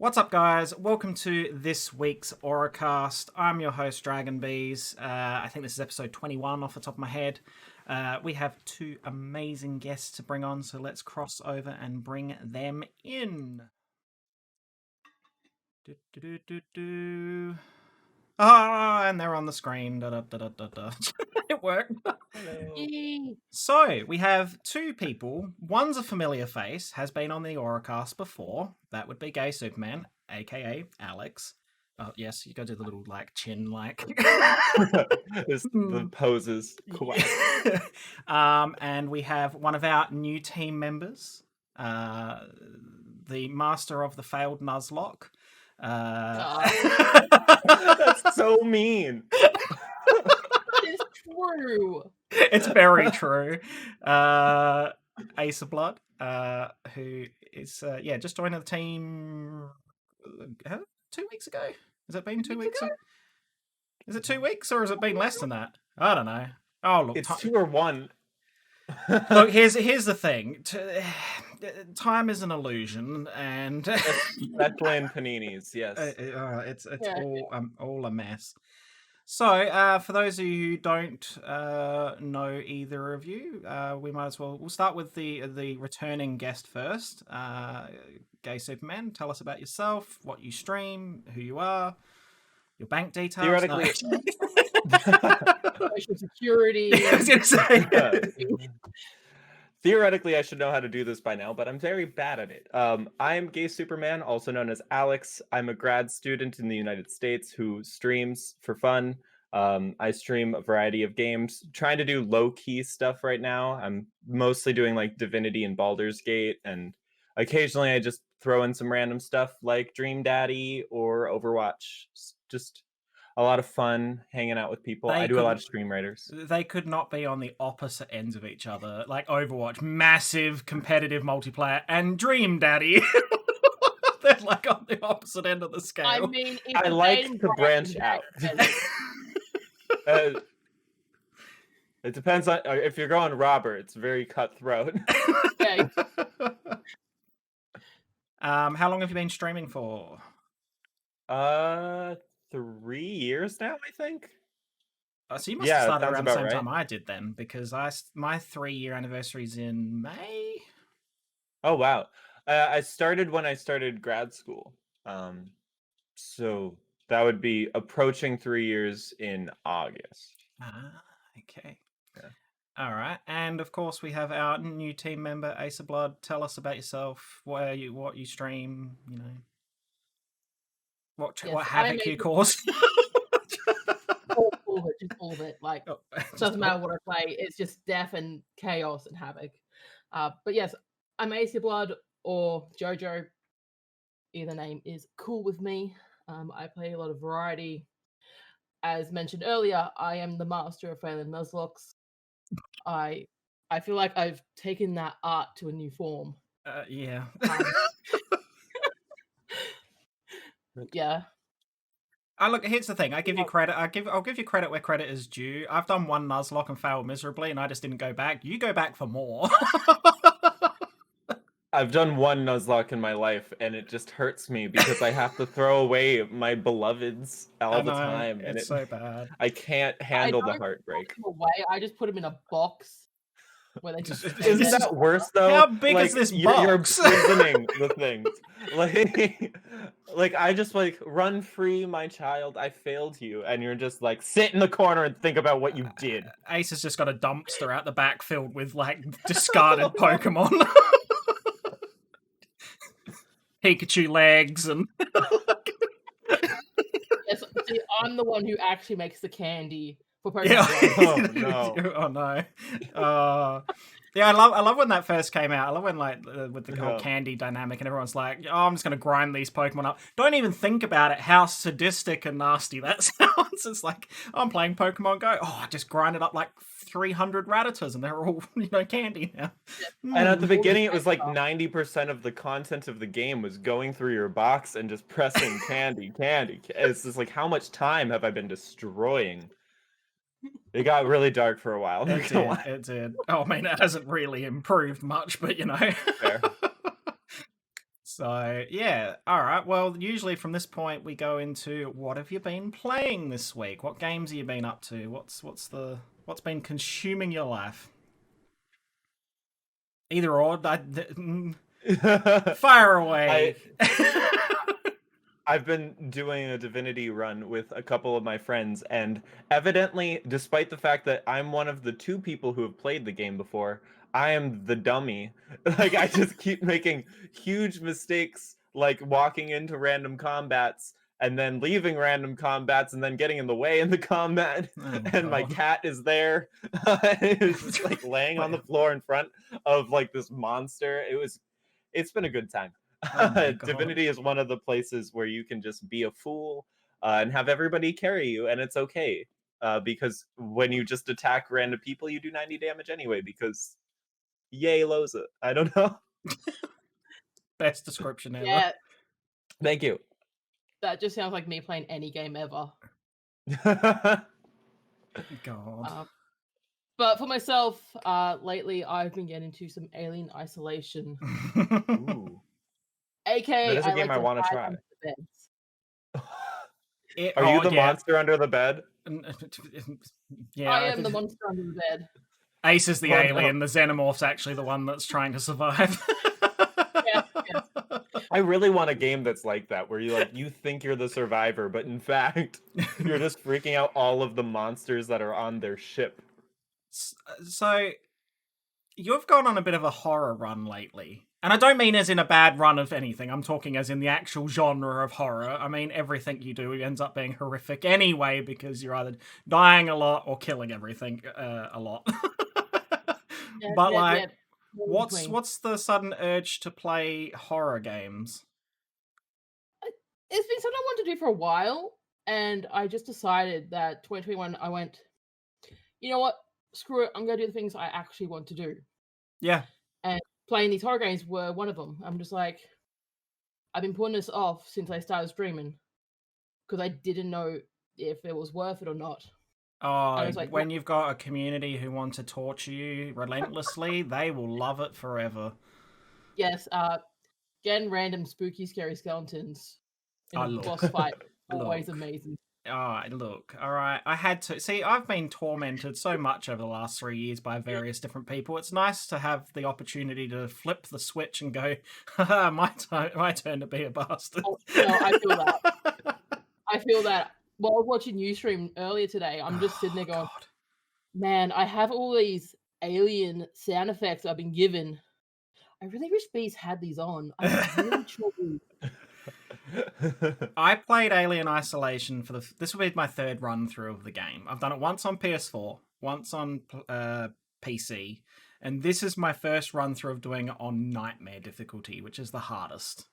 What's up, guys? Welcome to this week's AuraCast. I'm your host, DragonBeaz. I think this is episode 21 off the top of my head. We have two amazing guests to bring on, so let's cross over and bring them in. Ah, and they're on the screen. It worked. Hello. So, we have two people. One's a familiar face, has been on the AuraCast before. That would be GaySuperman, aka Alex. Oh, yes, you go do the little, chin, The poses. Cool. And we have one of our new team members, the master of the failed nuzlocke. That's so mean. It's true. It's very true. Aesirblood, who is just joined the team 2 weeks ago. Has it been 2 weeks? Is it 2 weeks or has it been less than that? I don't know. Oh look, It's 2 or 1. Look, here's the thing. Time is an illusion, and especially in paninis. Yes, it's all a mess. So, for those of you who don't know either of you, we'll start with the returning guest first. GaySuperman, tell us about yourself, what you stream, who you are, your bank details. Theoretically, Social security. I was gonna say. Theoretically, I should know how to do this by now, but I'm very bad at it. I'm GaySuperman, also known as Alex. I'm a grad student in the United States who streams for fun. I stream a variety of games, trying to do low-key stuff right now. I'm mostly doing like Divinity and Baldur's Gate, and occasionally I just throw in some random stuff like Dream Daddy or Overwatch. Just a lot of fun hanging out with people. I do a lot of stream writers. They could not be on the opposite ends of each other. Like Overwatch, massive competitive multiplayer, and Dream Daddy. They're like on the opposite end of the scale. I mean, I like to branch out. It depends on if you're going Robert. It's very cutthroat. Okay. How long have you been streaming for? 3 years now, I think. So you must have started around the same time I did then, because my 3-year anniversary is in May. Oh wow! I started when I started grad school, so that would be approaching 3 years in August. Okay. Yeah. All right, and of course we have our new team member, Aesirblood. Tell us about yourself, what you stream, what havoc you cause. all of it. Like, doesn't matter what I play. It's just death and chaos and havoc. But yes, I'm Aesirblood or Jojo. Either name is cool with me. I play a lot of variety. As mentioned earlier, I am the master of failing nuzlockes. I feel like I've taken that art to a new form. Yeah. Yeah. Look, here's the thing. I give you credit. I'll give you credit where credit is due. I've done one nuzlocke and failed miserably, and I just didn't go back. You go back for more. I've done one nuzlocke in my life, and it just hurts me because I have to throw away my beloveds all the time, and it's so bad. I can't handle the heartbreak. I just put them in a box. Where they just isn't that worse though? How big is this box? You're imprisoning the things. Like I just run free, my child. I failed you, and you're just sit in the corner and think about what you did. Ace has just got a dumpster out the back filled with discarded Pokemon. Pikachu legs and. Yes, see, I'm the one who actually makes the candy for Pokemon. Yeah. Oh no. Yeah, I love when that first came out. I love when with the whole candy dynamic and everyone's like, "Oh, I'm just gonna grind these Pokemon up." Don't even think about it. How sadistic and nasty that sounds. It's like, I'm playing Pokemon Go. Oh, I just grinded up 300 Rattatas and they're all candy now. And at the beginning, it was 90% of the content of the game was going through your box and just pressing candy. It's just how much time have I been destroying? It got really dark for a while. It did. Oh, I mean, it hasn't really improved much, but Fair. So yeah, all right. Well, usually from this point we go into what have you been playing this week? What games have you been up to? What's been consuming your life? Either or. Fire away. I've been doing a Divinity run with a couple of my friends, and evidently, despite the fact that I'm one of the 2 people who have played the game before, I am the dummy. Like, I just keep making huge mistakes, like walking into random combats and then leaving random combats and then getting in the way in the combat. And my cat is there. It's just like laying on the floor in front of like this monster. It's been a good time. Divinity is one of the places where you can just be a fool and have everybody carry you, and it's okay. Because when you just attack random people, you do 90 damage anyway, because yay, Loza. I don't know. Best description ever. Yeah. Thank you. That just sounds like me playing any game ever. God. But for myself, lately I've been getting into some Alien Isolation. Ooh. AKA, that is a game I want to try. Are you the monster under the bed? Yeah, I am the monster under the bed. Ace is the alien. No. The Xenomorph's actually the one that's trying to survive. Yeah. I really want a game that's like that, where you think you're the survivor, but in fact, you're just freaking out all of the monsters that are on their ship. So, you've gone on a bit of a horror run lately. And I don't mean as in a bad run of anything. I'm talking as in the actual genre of horror. I mean, everything you do ends up being horrific anyway, because you're either dying a lot or killing everything a lot. But what's the sudden urge to play horror games? It's been something I wanted to do for a while, and I just decided that 2021, I went, you know what? Screw it. I'm going to do the things I actually want to do. Yeah. And playing these horror games were one of them. I'm just like, I've been putting this off since I started streaming because I didn't know if it was worth it or not. Oh, like, when you've got a community who want to torture you relentlessly, they will love it forever. Yes, getting random spooky, scary skeletons in a boss fight, always amazing. Oh, look, all right. I had to see. I've been tormented so much over the last 3 years by various different people. It's nice to have the opportunity to flip the switch and go, my turn to be a bastard. Oh, no, I feel that. I feel that. While I was watching Ustream earlier today, I'm just sitting there going, man, I have all these alien sound effects I've been given. I really wish Beaz had these on. I'm really troubled. I played Alien Isolation this will be my 3rd run through of the game. I've done it once on PS4, once on PC, and this is my first run through of doing it on Nightmare difficulty, which is the hardest.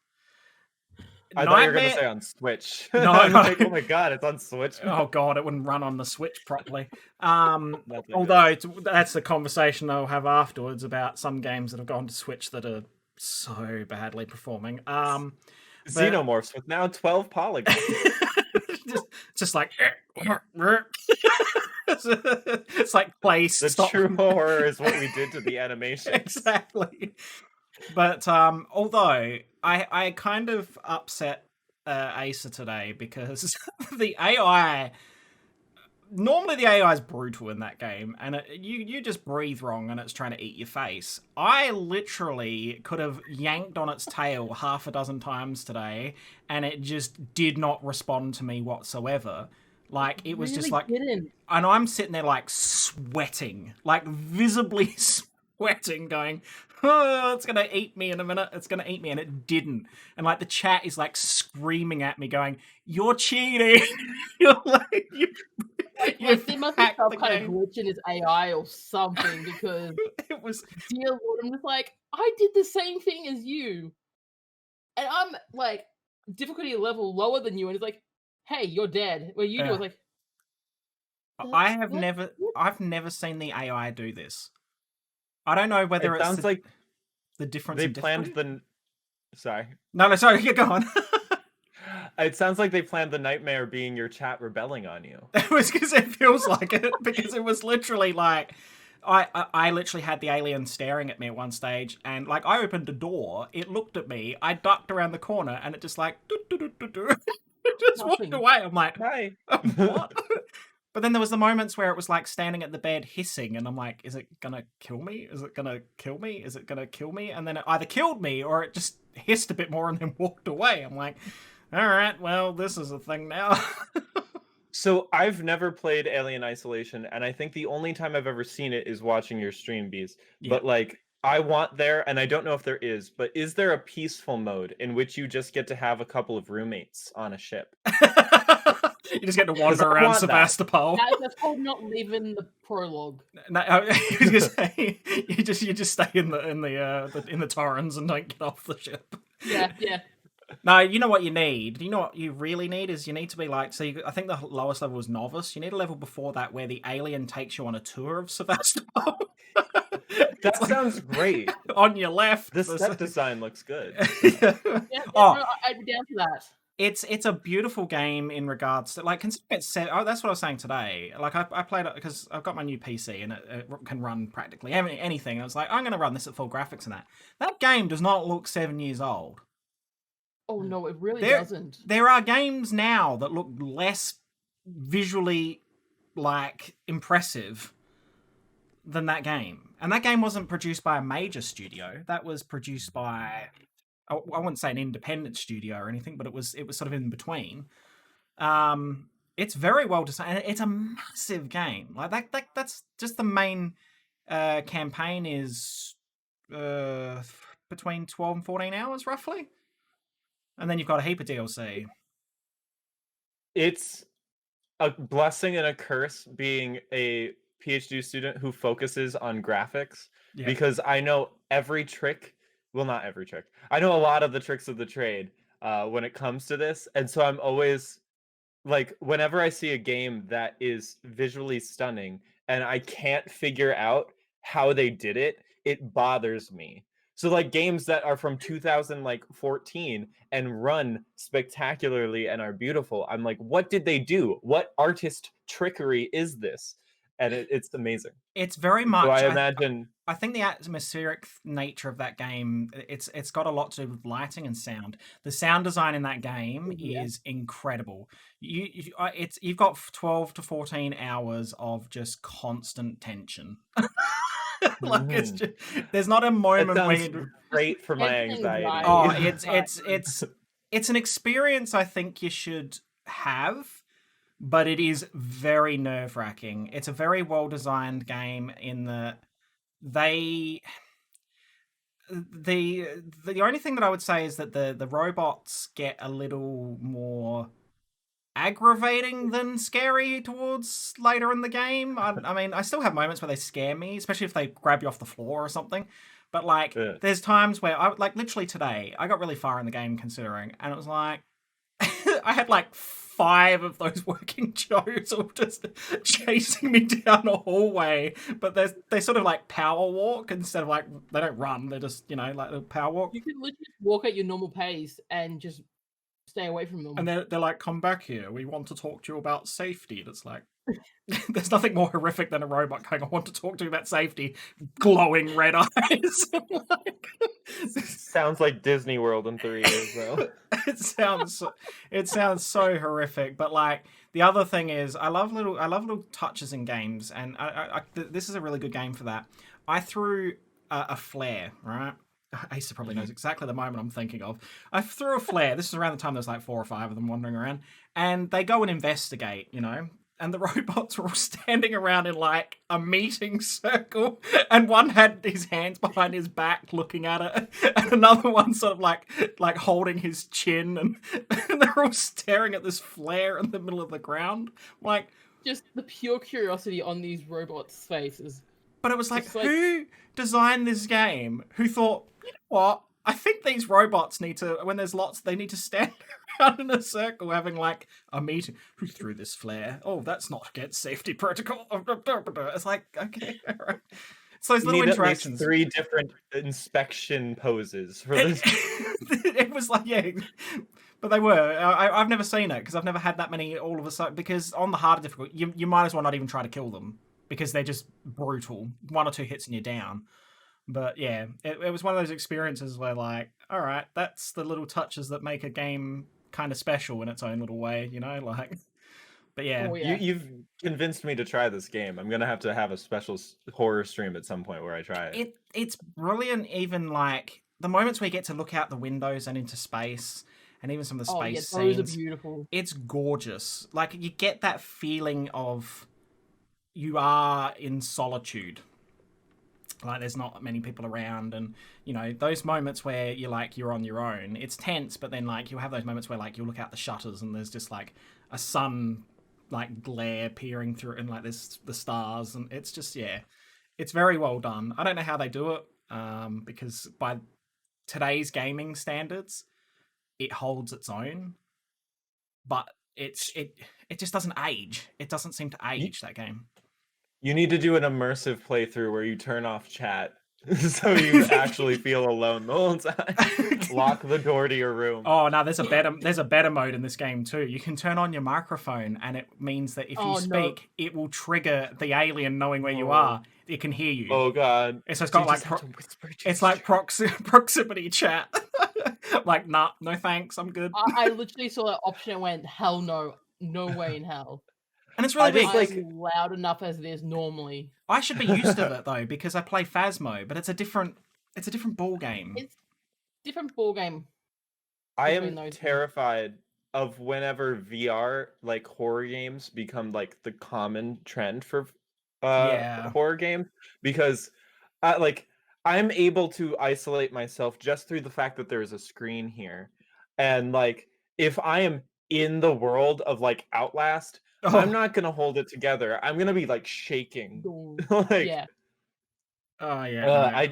I thought you were going to say on Switch. No. Like, oh my god, it's on Switch. Oh god, it wouldn't run on the Switch properly. Although that's the conversation I'll have afterwards about some games that have gone to Switch that are so badly performing. Xenomorphs with now 12 polygons. just like it's like place. The true horror is what we did to the animation. Exactly. But although I kind of upset Acer today because the AI. Normally the AI is brutal in that game, and you just breathe wrong and it's trying to eat your face. I literally could have yanked on its tail half a dozen times today, and it just did not respond to me whatsoever. Like, it was just like... And I'm sitting there, like, sweating. Like, visibly sweating, going, oh, it's going to eat me in a minute. It's going to eat me. And it didn't. And, like, the chat is, like, screaming at me, going, you're cheating. You're like... Like, there must be some kind of glitch in his AI or something, because it was... Dear Lord, I'm just like, I did the same thing as you. And I'm, like, difficulty level lower than you, and it's like, hey, you're dead. Where you do it, like... I've never seen the AI do this. I don't know whether it sounds like the difference. They planned the... Sorry. No, sorry, go on. It sounds like they planned the nightmare being your chat rebelling on you. It was because it feels like it, because it was literally like, I literally had the alien staring at me at one stage, and like I opened a door, it looked at me, I ducked around the corner, and it just like it just walked away. I'm like, hi. What? But then there was the moments where it was like standing at the bed hissing, and I'm like, is it gonna kill me? Is it gonna kill me? Is it gonna kill me? And then it either killed me or it just hissed a bit more and then walked away. I'm like, all right, well, this is a thing now. So I've never played Alien Isolation, and I think the only time I've ever seen it is watching your stream, Beaz. Yeah. But like, I want there, and I don't know if there is, but is there a peaceful mode in which you just get to have a couple of roommates on a ship? You just get to wander around Sevastopol. That's called not leaving the prologue. No, I was gonna say, you just stay in the Torrens and don't get off the ship. Yeah. No, you know what you need? You know what you really need is you need to be like, I think the lowest level was Novice. You need a level before that where the alien takes you on a tour of Sevastopol. That sounds great. On your left. The set design looks good. Yeah, I'd be down for that. It's a beautiful game in regards to, like, considering it's set. Oh, that's what I was saying today. Like, I played it because I've got my new PC and it can run practically anything. And I was like, I'm going to run this at full graphics and that. That game does not look 7 years old. Oh, no, it really doesn't. There are games now that look less visually, like, impressive than that game. And that game wasn't produced by a major studio. That was produced by, I wouldn't say an independent studio or anything, but it was sort of in between. It's very well designed. It's a massive game. Like that's just the main campaign is between 12 and 14 hours roughly. And then you've got a heap of DLC. It's a blessing and a curse being a PhD student who focuses on graphics, because I know every trick. Well, not every trick. I know a lot of the tricks of the trade when it comes to this. And so I'm always like, whenever I see a game that is visually stunning and I can't figure out how they did it, it bothers me. So like games that are from 2014 and run spectacularly and are beautiful, I'm like, what did they do? What artist trickery is this? And it's amazing. It's very much. So I imagine. I think the atmospheric nature of that game, it's got a lot to do with lighting and sound. The sound design in that game is incredible. You've got 12 to 14 hours of just constant tension. Like it's just, there's not a moment where you're great for my anxiety. Oh, it's an experience I think you should have. But it is very nerve-wracking. It's a very well-designed game in that the only thing that I would say is that the robots get a little more aggravating than scary towards later in the game. I mean, I still have moments where they scare me, especially if they grab you off the floor or something. But like, there's times where like literally today, I got really far in the game considering, and it was like I had like 5 of those working Joes all just chasing me down a hallway, but they sort of like power walk instead of like, they don't run, they're just, like a power walk. You can literally walk at your normal pace and just stay away from them. And they're like, come back here, we want to talk to you about safety. And it's like, there's nothing more horrific than a robot going, I want to talk to you about safety, glowing red eyes. Sounds like Disney World in 3 years, though. It sounds so horrific. But like, the other thing is, I love little touches in games, and this is a really good game for that. I threw a flare, right? Asa probably knows exactly the moment I'm thinking of. I threw a flare. This is around the time there's like 4 or 5 of them wandering around, and they go and investigate, and the robots were all standing around in like a meeting circle, and one had his hands behind his back looking at it, and another one sort of like holding his chin, and they're all staring at this flare in the middle of the ground. Like, just the pure curiosity on these robots' faces. But it was like, who designed this game? Who thought, you know what? I think these robots need to, when there's lots, they need to stand around in a circle having like a meeting. Who threw this flare? Oh, that's not against safety protocol. It's like, okay, all right. So those little interactions. 3 different inspection poses for this. It was like, yeah. But they were. I've never seen it because I've never had that many all of a sudden. Because on the harder difficulty, you might as well not even try to kill them. because they're just brutal. 1 or 2 hits and you're down. But yeah, it was one of those experiences where like, all right, that's the little touches that make a game kind of special in its own little way, you know, like. But yeah, you've convinced me to try this game. I'm gonna have to have a special horror stream at some point where I try it. It's brilliant. Even like the moments where you get to look out the windows and into space, and even some of the space scenes. Those are beautiful. It's gorgeous. Like you get that feeling of you are in solitude. Like there's not many people around, and you know those moments where you're on your own. It's tense, but then like you'll have those moments where like you'll look out the shutters and there's just like a sun like glare peering through, and like there's the stars, and it's just it's very well done. I don't know how they do it, because by today's gaming standards, it holds its own, but it just doesn't age. It doesn't seem to age, that game. You need to do an immersive playthrough where you turn off chat so you actually feel alone the whole time. Lock the door to your room. Oh no, there's a better mode in this game too. You can turn on your microphone, and it means that if you speak, it will trigger the alien knowing where you are. It can hear you. Oh god! So it's got like it's like proximity chat. Like, nah, no thanks, I'm good. I literally saw that option and went, hell no, no way in hell. And it's really big. Like loud enough as it is normally. I should be used to it though, because I play Phasmo, but it's a different ball game. It's a different ball game. I am terrified of whenever VR like horror games become like the common trend for horror games, because like I'm able to isolate myself just through the fact that there is a screen here, and like if I am in the world of like Outlast, I'm not gonna hold it together. I'm gonna be like shaking. Like, yeah. Oh yeah.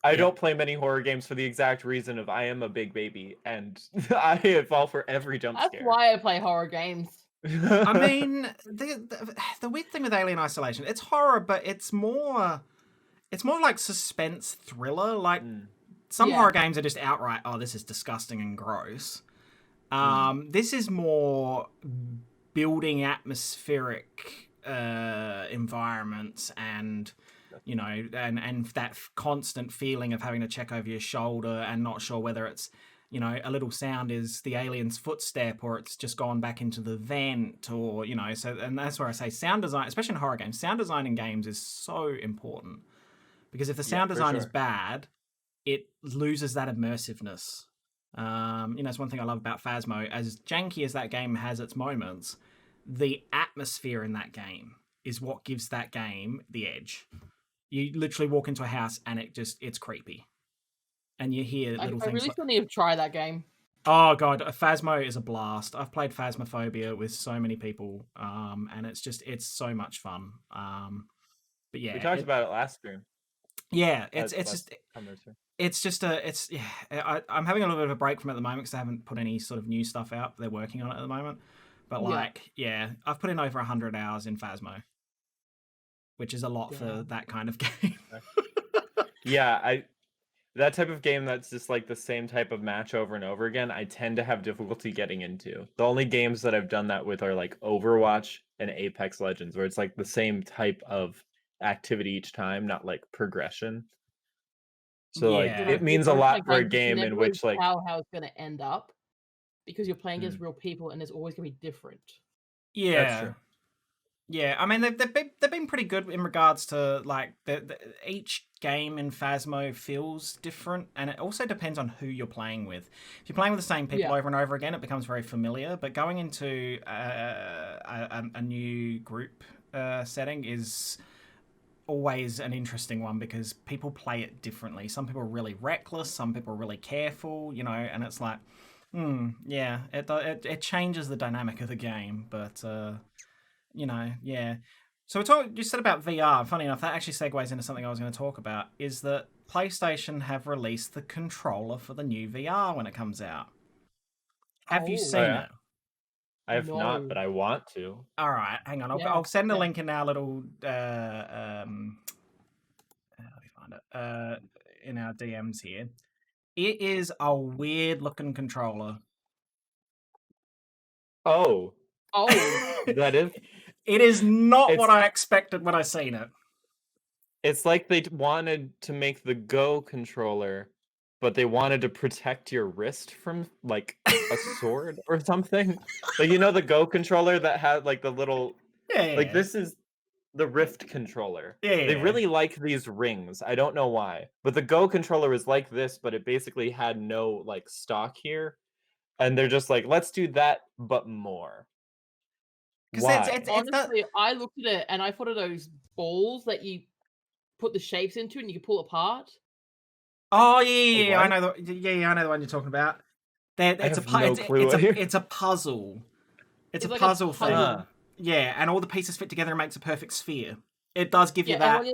I don't play many horror games for the exact reason of I am a big baby and I fall for every jump scare. That's why I play horror games. I mean, the weird thing with Alien Isolation, it's horror, but it's more like suspense thriller. Like some horror games are just outright, oh, this is disgusting and gross. This is more building atmospheric environments, and you know, and that constant feeling of having to check over your shoulder and not sure whether it's, you know, a little sound is the alien's footstep or it's just gone back into the vent, or you know. So, and that's where I say sound design, especially in horror games, sound design in games is so important, because if the sound design is bad, it loses that immersiveness. You know, it's one thing I love about Phasmo. As janky as that game has its moments, the atmosphere in that game is what gives that game the edge. You literally walk into a house and it's creepy, and you hear little things. I really still need to try that game. Oh god, Phasmo is a blast. I've played Phasmophobia with so many people, and it's so much fun. But yeah, we talked about it last stream. Yeah, I'm having a little bit of a break from it at the moment because I haven't put any sort of new stuff out. They're working on it at the moment. But I've put in over 100 hours in Phasmo, which is a lot for that kind of game. That type of game that's just like the same type of match over and over again, I tend to have difficulty getting into. The only games that I've done that with are like Overwatch and Apex Legends, where it's like the same type of activity each time, not like progression. So like it means a lot for a game in which like how it's going to end up, because you're playing against real people and it's always going to be different. Yeah, that's true. Yeah, I mean they've been pretty good in regards to like each game in Phasmo feels different, and it also depends on who you're playing with. If you're playing with the same people over and over again, it becomes very familiar. But going into a new group setting is always an interesting one, because people play it differently. Some people are really reckless, some people are really careful, you know, and it's like, it changes the dynamic of the game, but. You know, yeah. So you said about VR. Funny enough, that actually segues into something I was going to talk about, is that PlayStation have released the controller for the new VR when it comes out. Have you seen it? I have not, but I want to. All right, hang on. I'll send a link in our little how do we find it? In our DMs here. It is a weird looking controller. Oh, that is. It is not what I expected when I seen it. It's like they wanted to make the Go controller, but they wanted to protect your wrist from like a sword or something. Like the Go controller that had like the little like this is the Rift controller. Yeah. They really like these rings. I don't know why. But the Go controller is like this, but it basically had no like stock here. And they're just like, let's do that, but more. Why? Honestly, I looked at it and I thought of those balls that you put the shapes into and you can pull apart. Oh yeah, I know I know the one you're talking about. It's a puzzle. It's a like puzzle thing. Yeah, and all the pieces fit together and makes a perfect sphere. It does give you that.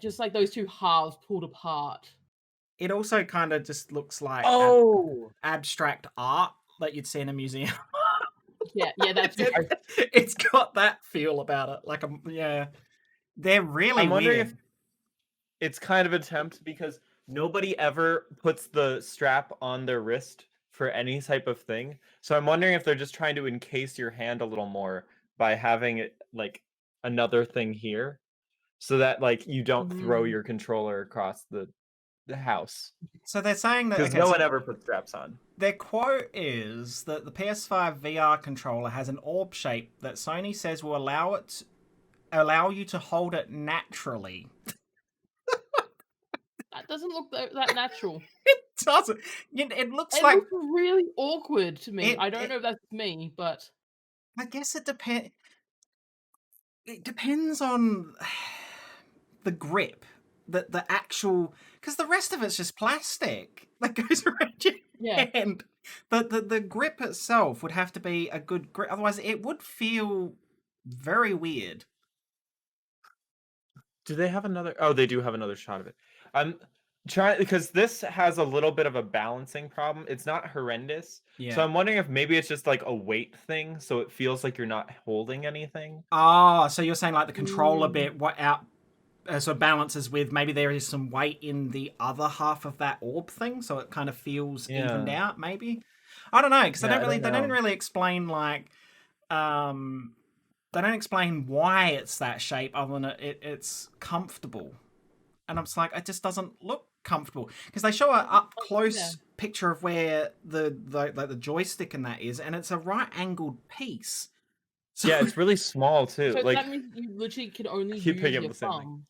Just like those two halves pulled apart. It also kind of just looks like abstract art that you'd see in a museum. Yeah, that's it's got that feel about it. Like they're really I'm wondering weird. if it's kind of an attempt because nobody ever puts the strap on their wrist for any type of thing. So I'm wondering if they're just trying to encase your hand a little more by having it like another thing here so that like you don't throw your controller across the house. So they're saying that because no one ever puts straps on. Their quote is that the PS5 VR controller has an orb shape that Sony says will allow you to hold it naturally. That doesn't look that natural. It doesn't. It looks looks really awkward to me. I don't know if that's me, but I guess it depends. It depends on the grip, the actual, because the rest of it's just plastic that goes around your hand. The grip itself would have to be a good grip, otherwise it would feel very weird. Do they have another? Oh, they do have another shot of it. I'm trying because this has a little bit of a balancing problem. It's not horrendous. Yeah. So I'm wondering if maybe it's just like a weight thing, so it feels like you're not holding anything. Ah, so you're saying like the controller bit so balances with maybe there is some weight in the other half of that orb thing, so it kind of feels evened out. Maybe I don't know because they don't really explain like they don't explain why it's that shape other than it's comfortable. And I'm just like, it just doesn't look comfortable. Because they show an up-close picture of where the joystick and that is, and it's a right-angled piece. So, yeah, it's really small, too. So like, that means you literally can only use your thumb.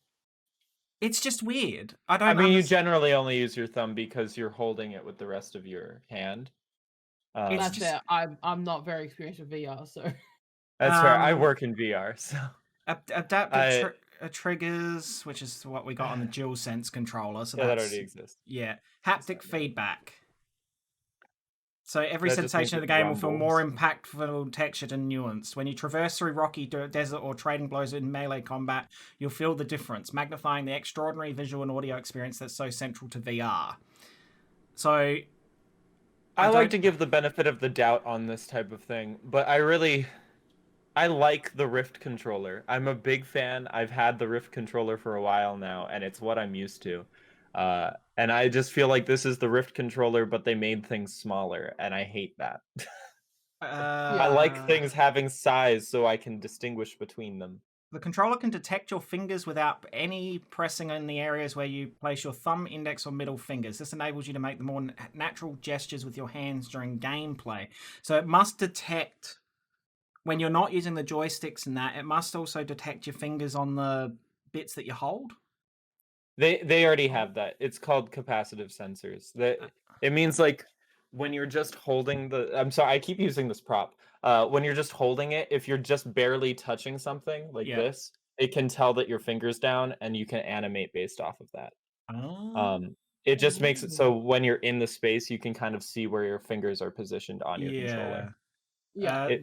It's just weird. You generally only use your thumb because you're holding it with the rest of your hand. That's fair. I'm not very experienced with VR, so... That's fair. I work in VR, so... Adaptive triggers, which is what we got on the DualSense controller. So that already exists. Yeah. Haptic feedback. So every sensation of the game will feel more impactful, textured, and nuanced. When you traverse through rocky desert or trading blows in melee combat, you'll feel the difference, magnifying the extraordinary visual and audio experience that's so central to VR. So... I like to give the benefit of the doubt on this type of thing, but I like the Rift controller. I'm a big fan. I've had the Rift controller for a while now, and it's what I'm used to. And I just feel like this is the Rift controller, but they made things smaller, and I hate that. I like things having size so I can distinguish between them. The controller can detect your fingers without any pressing in the areas where you place your thumb, index, or middle fingers. This enables you to make the more natural gestures with your hands during gameplay. So it must detect... When you're not using the joysticks and that, it must also detect your fingers on the bits that you hold. They already have that. It's called capacitive sensors. It means like when you're just holding the... I'm sorry, I keep using this prop. When you're just holding it, if you're just barely touching something like this, it can tell that your finger's down and you can animate based off of that. It just makes it so when you're in the space, you can kind of see where your fingers are positioned on your controller. Yeah.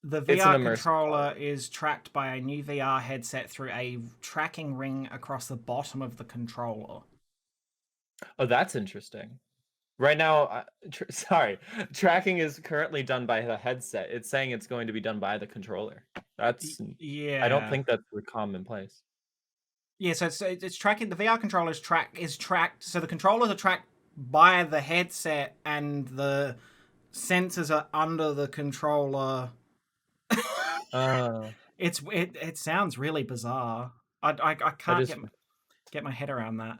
The VR controller is tracked by a new VR headset through a tracking ring across the bottom of the controller. Oh, that's interesting. Right now, tracking is currently done by the headset. It's saying it's going to be done by the controller. That's I don't think that's the commonplace. Yeah, so it's tracking. The VR controller is tracked. So the controllers are tracked by the headset, and the sensors are under the controller. It sounds really bizarre. I can't get my head around that.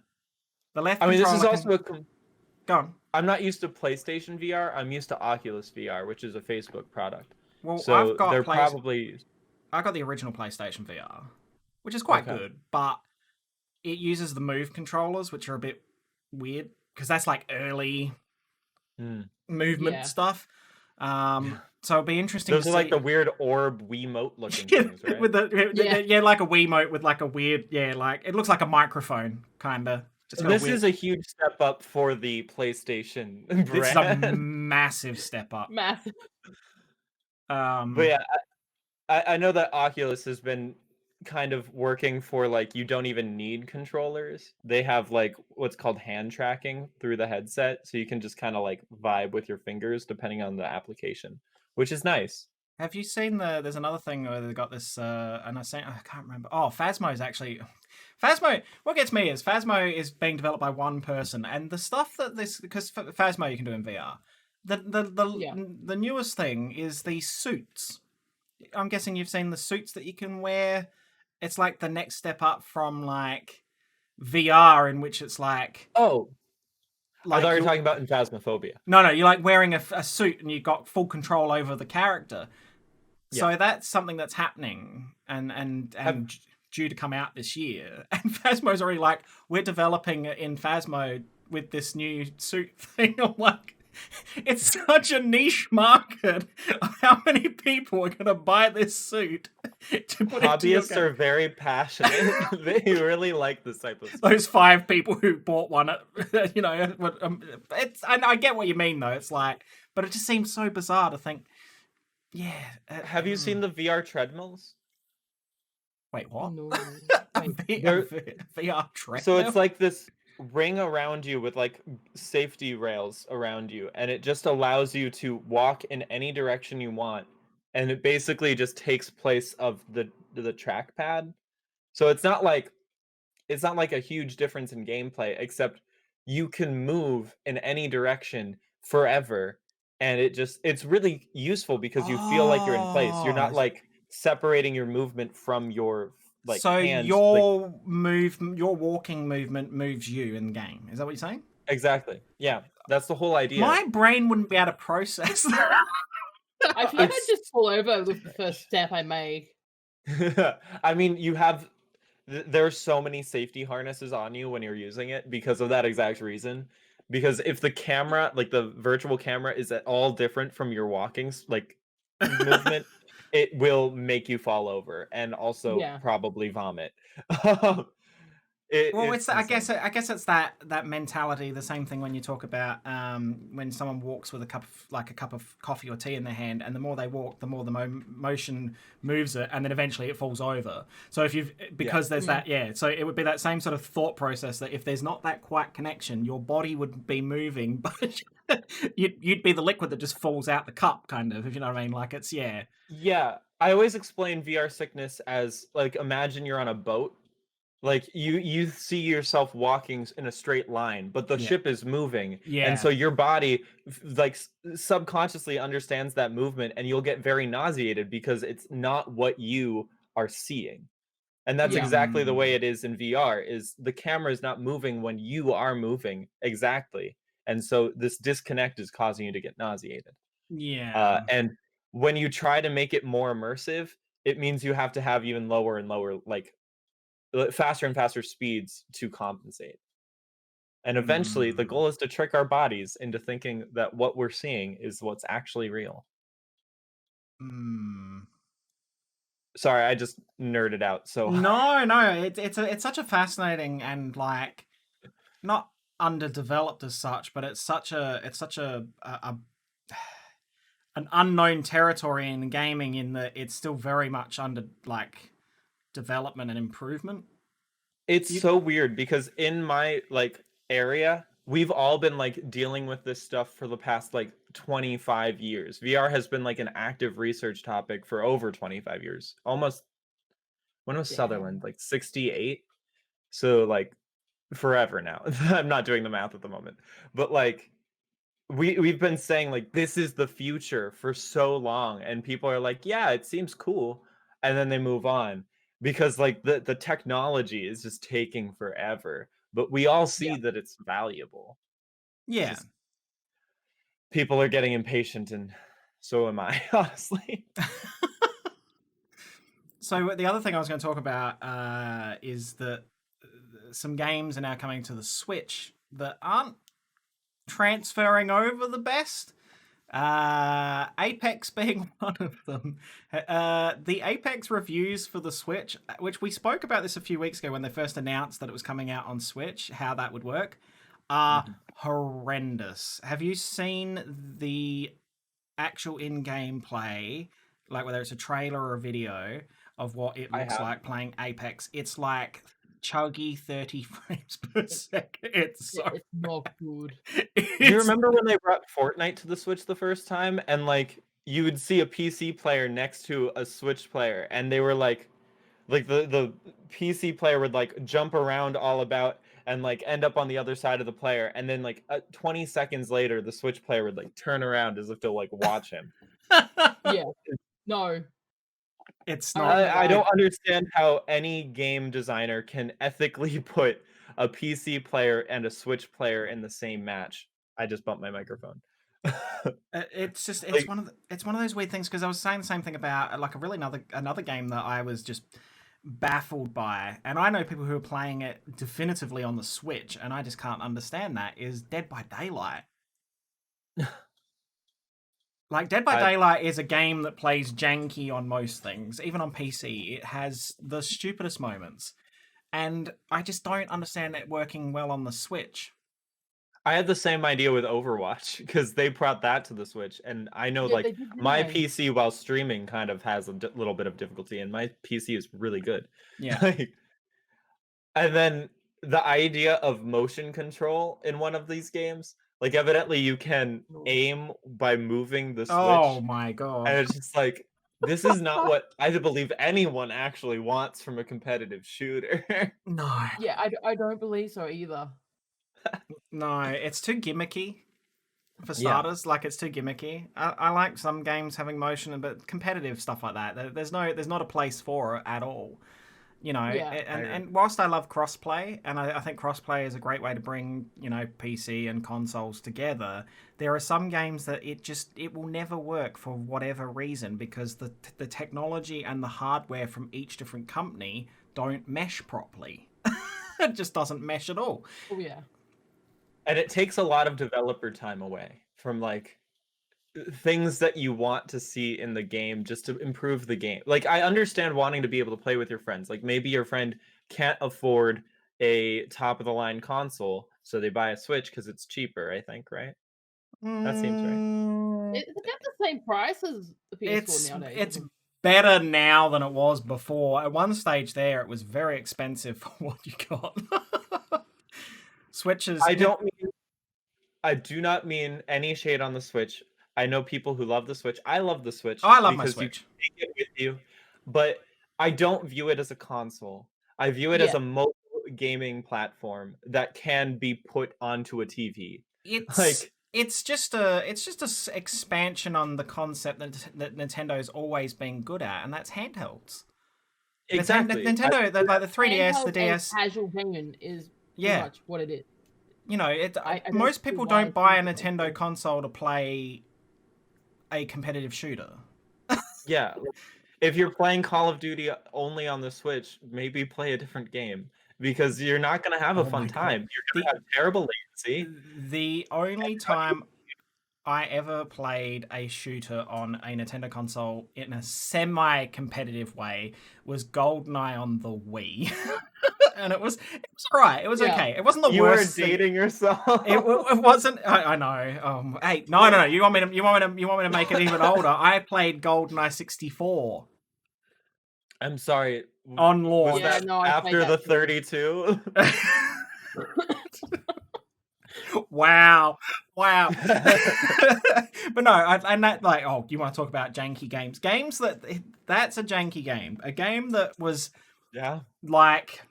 The left I mean, this controller is also go on. I'm not used to PlayStation VR. I'm used to Oculus VR, which is a Facebook product. Well, So they're probably. I got the original PlayStation VR, which is quite good, but it uses the Move controllers, which are a bit weird because that's like early movement stuff. So it'd be interesting. Those to are see. Like the weird orb Wiimote looking things, right? With like a Wiimote with like a weird, like it looks like a microphone, kind of. This is a huge step up for the PlayStation brand. This is a massive step up. Massive. But yeah, I know that Oculus has been kind of working for like you don't even need controllers. They have like what's called hand tracking through the headset, so you can just kind of like vibe with your fingers depending on the application, which is nice. Have you seen there's another thing where they got this and I can't remember. Oh, Phasmo's actually Phasmo. What gets me is Phasmo is being developed by one person, and the stuff that because Phasmo you can do in VR. The newest thing is these suits. I'm guessing you've seen the suits that you can wear. It's like the next step up from like VR, in which it's like I thought you were talking about in Phasmophobia. No, you're like wearing a suit and you've got full control over the character. So that's something that's happening and due to come out this year. And Phasmo's already like, we're developing it in Phasmo with this new suit thing. I'm like, it's such a niche market. How many people are going to buy this suit to put Hobbyists are very passionate. They really like this type of stuff. Those 5 people who bought one, it's. I get what you mean though. It's like, but it just seems so bizarre to think. Yeah. Have you seen the VR treadmills? Wait, what? No. VR treadmill? So it's like this ring around you with like safety rails around you, and it just allows you to walk in any direction you want, and it basically just takes place of the trackpad. So it's not like a huge difference in gameplay, except you can move in any direction forever, and it's really useful because you feel like you're in place. You're not like separating your movement from your like hands. Your walking movement moves you in the game. Is that what you're saying? Exactly. Yeah, that's the whole idea. My brain wouldn't be able to process that. I feel like I'd just fall over with the first step I made. I mean, there's so many safety harnesses on you when you're using it because of that exact reason. Because if the camera, like the virtual camera, is at all different from your walking like movement, it will make you fall over and also probably vomit. I guess it's that mentality. The same thing when you talk about when someone walks with a cup of coffee or tea in their hand, and the more they walk, the more the motion moves it, and then eventually it falls over. So there's that, so it would be that same sort of thought process that if there's not that quiet connection, your body would be moving, but you'd be the liquid that just falls out the cup, kind of, if you know what I mean. Like it's Yeah, I always explain VR sickness as like, imagine you're on a boat. Like you see yourself walking in a straight line, but the ship is moving, and so your body like subconsciously understands that movement, and you'll get very nauseated because it's not what you are seeing. And that's exactly the way it is in VR. Is the camera is not moving when you are moving exactly, and so this disconnect is causing you to get nauseated. And when you try to make it more immersive, it means you have to have even lower and lower, like faster and faster speeds to compensate. And eventually the goal is to trick our bodies into thinking that what we're seeing is what's actually real. Sorry, I just nerded out. So no, it's such a fascinating and like not underdeveloped as such, but it's such a an unknown territory in gaming, in that it's still very much under like development and improvement. It's so weird because in my like area, we've all been like dealing with this stuff for the past like 25 years. VR has been like an active research topic for over 25 years. Almost. When was Sutherland? Like 68? So like forever now. I'm not doing the math at the moment. But like we've been saying like this is the future for so long, and people are like, yeah, it seems cool, and then they move on because like the technology is just taking forever. But we all see that it's valuable. Yeah. Just people are getting impatient, and so am I, honestly. So the other thing I was going to talk about is that some games are now coming to the Switch that aren't transferring over the best. Apex being one of them. The Apex reviews for the Switch, which we spoke about this a few weeks ago when they first announced that it was coming out on Switch, how that would work, are horrendous. Have you seen the actual in-game play, like whether it's a trailer or a video of what it looks like playing Apex? It's like chuggy 30 frames per second. It's not good. Do you remember when they brought Fortnite to the Switch the first time, and like you would see a PC player next to a Switch player, and they were like the PC player would like jump around all about and like end up on the other side of the player, and then like 20 seconds later the Switch player would like turn around as if to like watch him. Yeah. No. It's not. I don't understand how any game designer can ethically put a PC player and a Switch player in the same match. I just bumped my microphone. It's just it's one of those weird things, because I was saying the same thing about like another game that I was just baffled by, and I know people who are playing it definitively on the Switch, and I just can't understand that, is Dead by Daylight. Like, Dead by Daylight is a game that plays janky on most things. Even on PC, it has the stupidest moments. And I just don't understand it working well on the Switch. I had the same idea with Overwatch, because they brought that to the Switch. And I know, like, my PC while streaming kind of has a little bit of difficulty, and my PC is really good. Yeah. And then the idea of motion control in one of these games, like evidently you can aim by moving the Switch. Oh my god. And it's just like, this is not what I believe anyone actually wants from a competitive shooter. No. Yeah, I don't believe so either. No, it's too gimmicky. For starters, like, it's too gimmicky. I like some games having motion, but competitive stuff like that, there's not a place for it at all. You know, and whilst I love crossplay, and I think crossplay is a great way to bring, you know, PC and consoles together, there are some games that it will never work for whatever reason, because the technology and the hardware from each different company don't mesh properly. It just doesn't mesh at all. Oh yeah. And it takes a lot of developer time away from like things that you want to see in the game just to improve the game. Like, I understand wanting to be able to play with your friends. Like, maybe your friend can't afford a top of the line console, so they buy a Switch because it's cheaper, I think, right? That seems right. Is it the same price as the PS4 nowadays? It's better now than it was before. At one stage there, it was very expensive for what you got. Switches. I do not mean any shade on the Switch. I know people who love the Switch. I love the Switch. Oh, I love my Switch. You can take it with you, but I don't view it as a console. I view it as a mobile gaming platform that can be put onto a TV. It's just a expansion on the concept that Nintendo's always been good at, and that's handhelds. Exactly. Nintendo, like the 3DS, the DS. Casual gaming is pretty much what it is. You know, most people don't buy a Nintendo console to play a competitive shooter. Yeah. If you're playing Call of Duty only on the Switch, maybe play a different game, because you're not going to have a fun time. You're going to have terrible latency. The only time I ever played a shooter on a Nintendo console in a semi-competitive way was GoldenEye on the Wii. And it was alright. It was okay. It wasn't the worst. You were dating yourself. It wasn't. I know. Hey, no. You want me to make it even older? I played GoldenEye 64. I'm sorry. On launch. Was that after the 32? Wow. But no, and that, like, oh, you want to talk about janky games? That's a janky game. A game that was like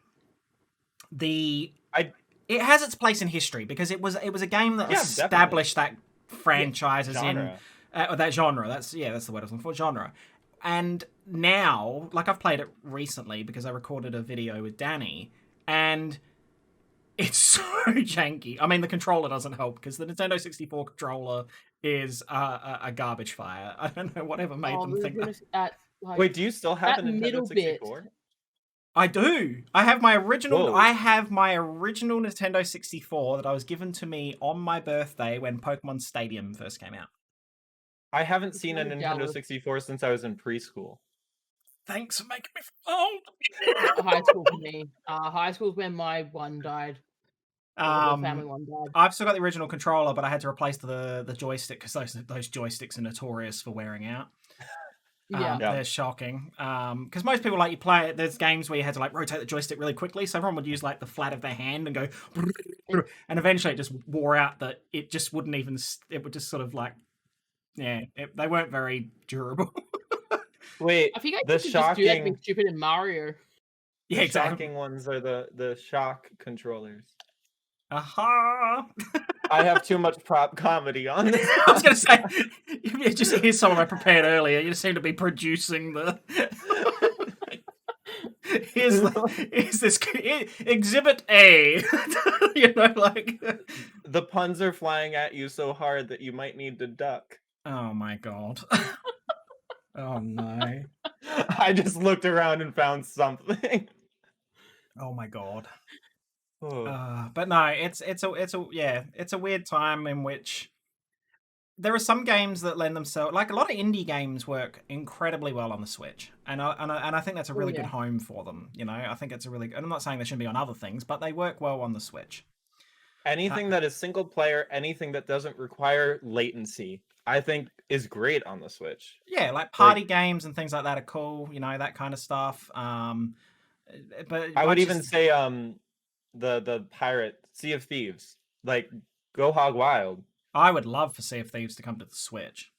it has its place in history, because it was a game that established that franchises in that genre. That's the word I was looking for, genre. And now, like, I've played it recently because I recorded a video with Danny, and it's so janky. I mean, the controller doesn't help because the Nintendo 64 controller is a garbage fire. I don't know whatever made them think that. Wait, do you still have a Nintendo 64? I do. I have my original. Whoa. I have my original Nintendo 64 that I was given to me on my birthday when Pokemon Stadium first came out. I haven't seen a Nintendo 64 since I was in preschool. Thanks for making me feel old. High school for me. High school's when my one died. The family one died. I've still got the original controller, but I had to replace the joystick because those joysticks are notorious for wearing out. They're shocking. Because most people, like, you play it, there's games where you had to, like, rotate the joystick really quickly, so everyone would use, like, the flat of their hand and go, and eventually it just wore out that it just wouldn't even, it would just sort of, like, they weren't very durable. Wait, I think I could just do that being stupid in Mario. Yeah, exactly. Shocking ones are the shock controllers. Aha! I have too much prop comedy on this. I was going to say, you just hear someone I prepared earlier. You seem to be producing the. Here's this Exhibit A. The puns are flying at you so hard that you might need to duck. Oh my god. Oh no. I just looked around and found something. Oh my god. But no, it's a weird time in which there are some games that lend themselves, like a lot of indie games work incredibly well on the Switch, and I think that's a really good home for them. I think it's a really. I'm not saying they shouldn't be on other things, but they work well on the Switch. Anything that is single player, anything that doesn't require latency, I think is great on the Switch. Yeah, like party games and things like that are cool. That kind of stuff. But I would even say the pirate Sea of Thieves, like, go hog wild. I would love for Sea of Thieves to come to the Switch.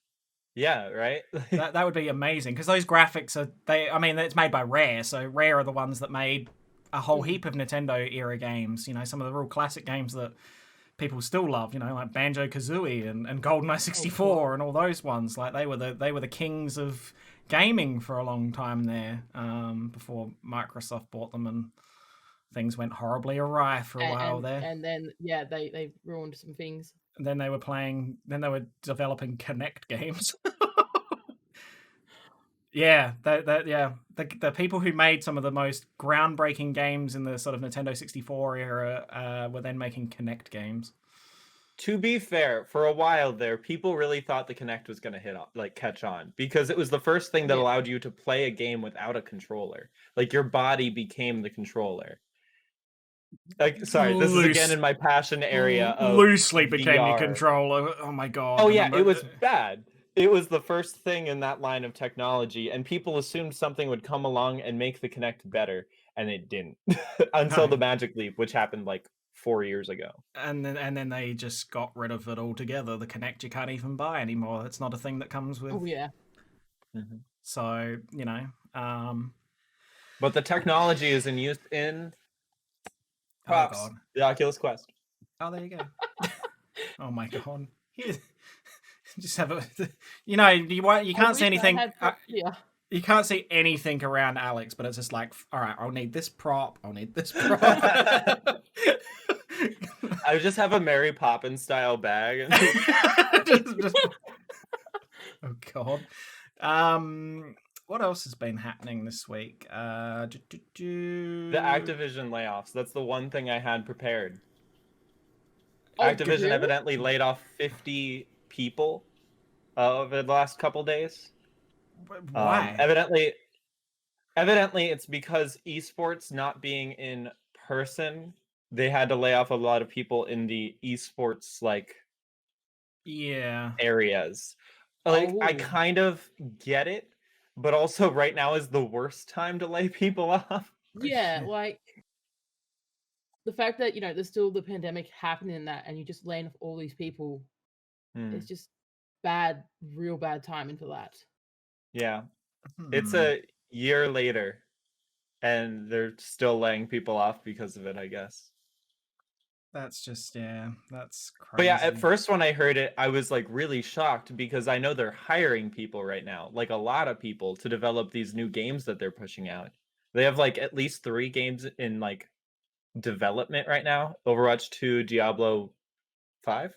Yeah, right. that would be amazing because those graphics are it's made by Rare, so Rare are the ones that made a whole heap of Nintendo era games. Some of the real classic games that people still love. Like Banjo-Kazooie and GoldenEye 64 and all those ones. Like they were the kings of gaming for a long time there, before Microsoft bought them and things went horribly awry for a while there. And then they ruined some things. And then they were developing Kinect games. The people who made some of the most groundbreaking games in the sort of Nintendo 64 era were then making Kinect games. To be fair, for a while there, people really thought the Kinect was going to catch on, because it was the first thing that allowed you to play a game without a controller. Like, your body became the controller. Sorry, this is again in my passion area of loosely became VR. your controller. Oh my god. Oh yeah, it was bad. It was the first thing in that line of technology, and people assumed something would come along and make the Kinect better, and it didn't. Until the Magic Leap, which happened like 4 years ago. And then they just got rid of it altogether. The Kinect you can't even buy anymore. It's not a thing that comes with. Oh yeah. Mm-hmm. So, but the technology is in use in props. The Oculus Quest. Oh, there you go. Oh my god. Just have a, you can't see anything. You can't see anything around Alex, but it's just like, all right, I'll need this prop. I'll need this prop. I just have a Mary Poppins style bag. Oh god. What else has been happening this week? The Activision layoffs. That's the one thing I had prepared. Activision evidently laid off 50 people over the last couple days. Why? Evidently it's because esports not being in person, they had to lay off a lot of people in the esports areas. I kind of get it, but also right now is the worst time to lay people off. Yeah, like the fact that there's still the pandemic happening in that, and you just laying off all these people, it's just real bad timing for that. Yeah. It's a year later and they're still laying people off because of it, I guess. That's just that's crazy. But yeah, at first when I heard it, I was like really shocked because I know they're hiring people right now, like a lot of people, to develop these new games that they're pushing out. They have like at least 3 games in like development right now. Overwatch 2, Diablo 5.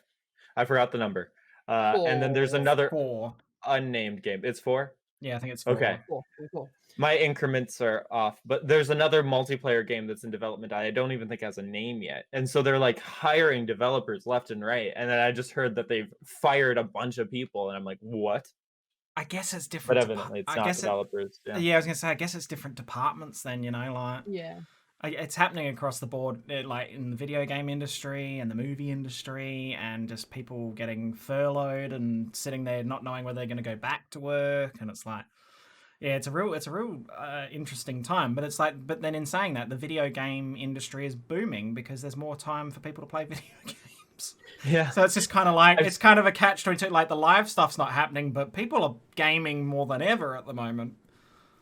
I forgot the number. And then there's another 4. unnamed game. It's 4? Yeah, I think it's 4. Okay. 4. My increments are off, but there's another multiplayer game that's in development. I don't even think has a name yet. And so they're like hiring developers left and right. And then I just heard that they've fired a bunch of people. And I'm like, what? I guess it's But different. evidently it's not developers. Yeah, I was going to say, I guess it's different departments then, like... Yeah. It's happening across the board, like in the video game industry and the movie industry, and just people getting furloughed and sitting there not knowing whether they're going to go back to work. And it's like, yeah, it's a real interesting time. But it's like, but then in saying that, the video game industry is booming because there's more time for people to play video games. Yeah. So it's just kind of like it's kind of a catch-22. Like the live stuff's not happening, but people are gaming more than ever at the moment.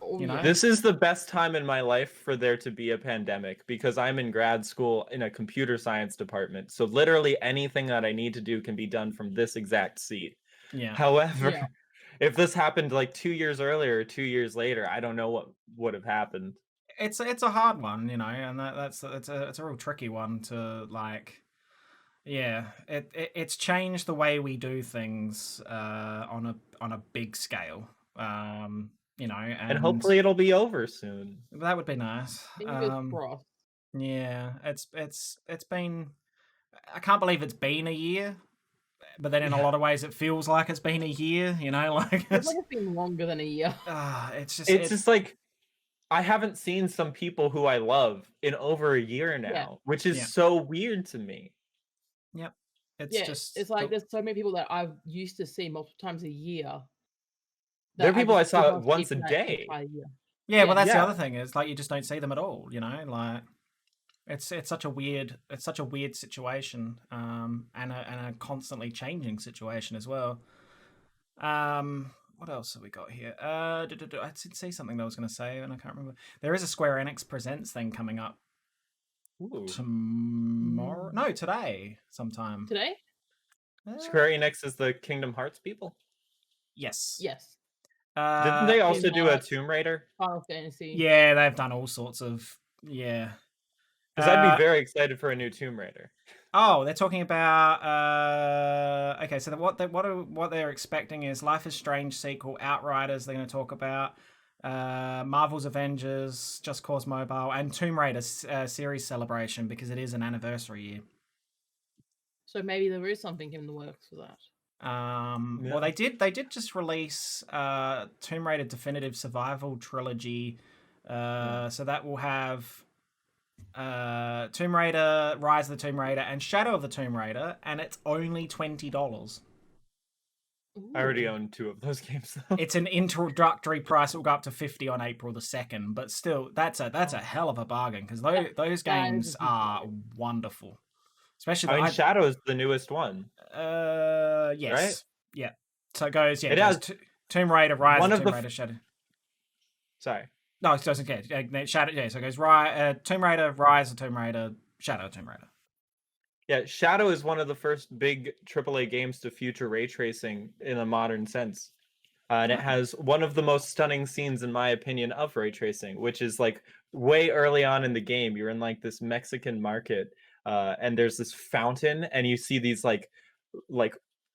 You know? This is the best time in my life for there to be a pandemic because I'm in grad school in a computer science department. So literally anything that I need to do can be done from this exact seat. Yeah. However, if this happened like 2 years earlier or 2 years later, I don't know what would have happened. It's a hard one, and it's a real tricky one to like. Yeah, it's changed the way we do things on a big scale. And hopefully it'll be over soon. That would be nice. Yeah, it's been. I can't believe it's been a year, but then in a lot of ways it feels like it's been a year. Like it's been longer than a year. It's just like I haven't seen some people who I love in over a year now, which is so weird to me. Yep, it's like there's so many people that I used to see multiple times a year. There are people I saw once a day. Yeah, well, that's the other thing is like you just don't see them at all. Like it's such a weird situation, and a constantly changing situation as well. What else have we got here? I did see something that I was going to say, and I can't remember. There is a Square Enix Presents thing coming up. Tomorrow? No, today. Sometime. Today? Square Enix is the Kingdom Hearts people. Yes. Didn't they also do a Tomb Raider? Final Fantasy. Yeah, they've done all sorts of Because I'd be very excited for a new Tomb Raider. Oh, they're talking about. Okay, so what they're expecting is Life is Strange sequel, Outriders. They're going to talk about Marvel's Avengers, Just Cause Mobile, and Tomb Raider series celebration because it is an anniversary year. So maybe there is something in the works for that. Well, they did just release Tomb Raider Definitive Survival Trilogy. So that will have Tomb Raider, Rise of the Tomb Raider, and Shadow of the Tomb Raider, and it's only $20. I already own 2 of those games, though. It's an introductory price. It will go up to $50 on April the 2nd, but still, that's a hell of a bargain because those games are wonderful. Especially, Shadow is the newest one. Yes, right? Yeah. So it goes. Yeah, it has Tomb Raider, Rise of Tomb Raider, Shadow. Sorry. No, it doesn't care. Shadow. Yeah, so it goes Tomb Raider, Rise of Tomb Raider, Shadow of Tomb Raider. Yeah, Shadow is one of the first big AAA games to feature ray tracing in a modern sense. And it has one of the most stunning scenes, in my opinion, of ray tracing, which is like way early on in the game. You're in like this Mexican market, and there's this fountain, and you see these like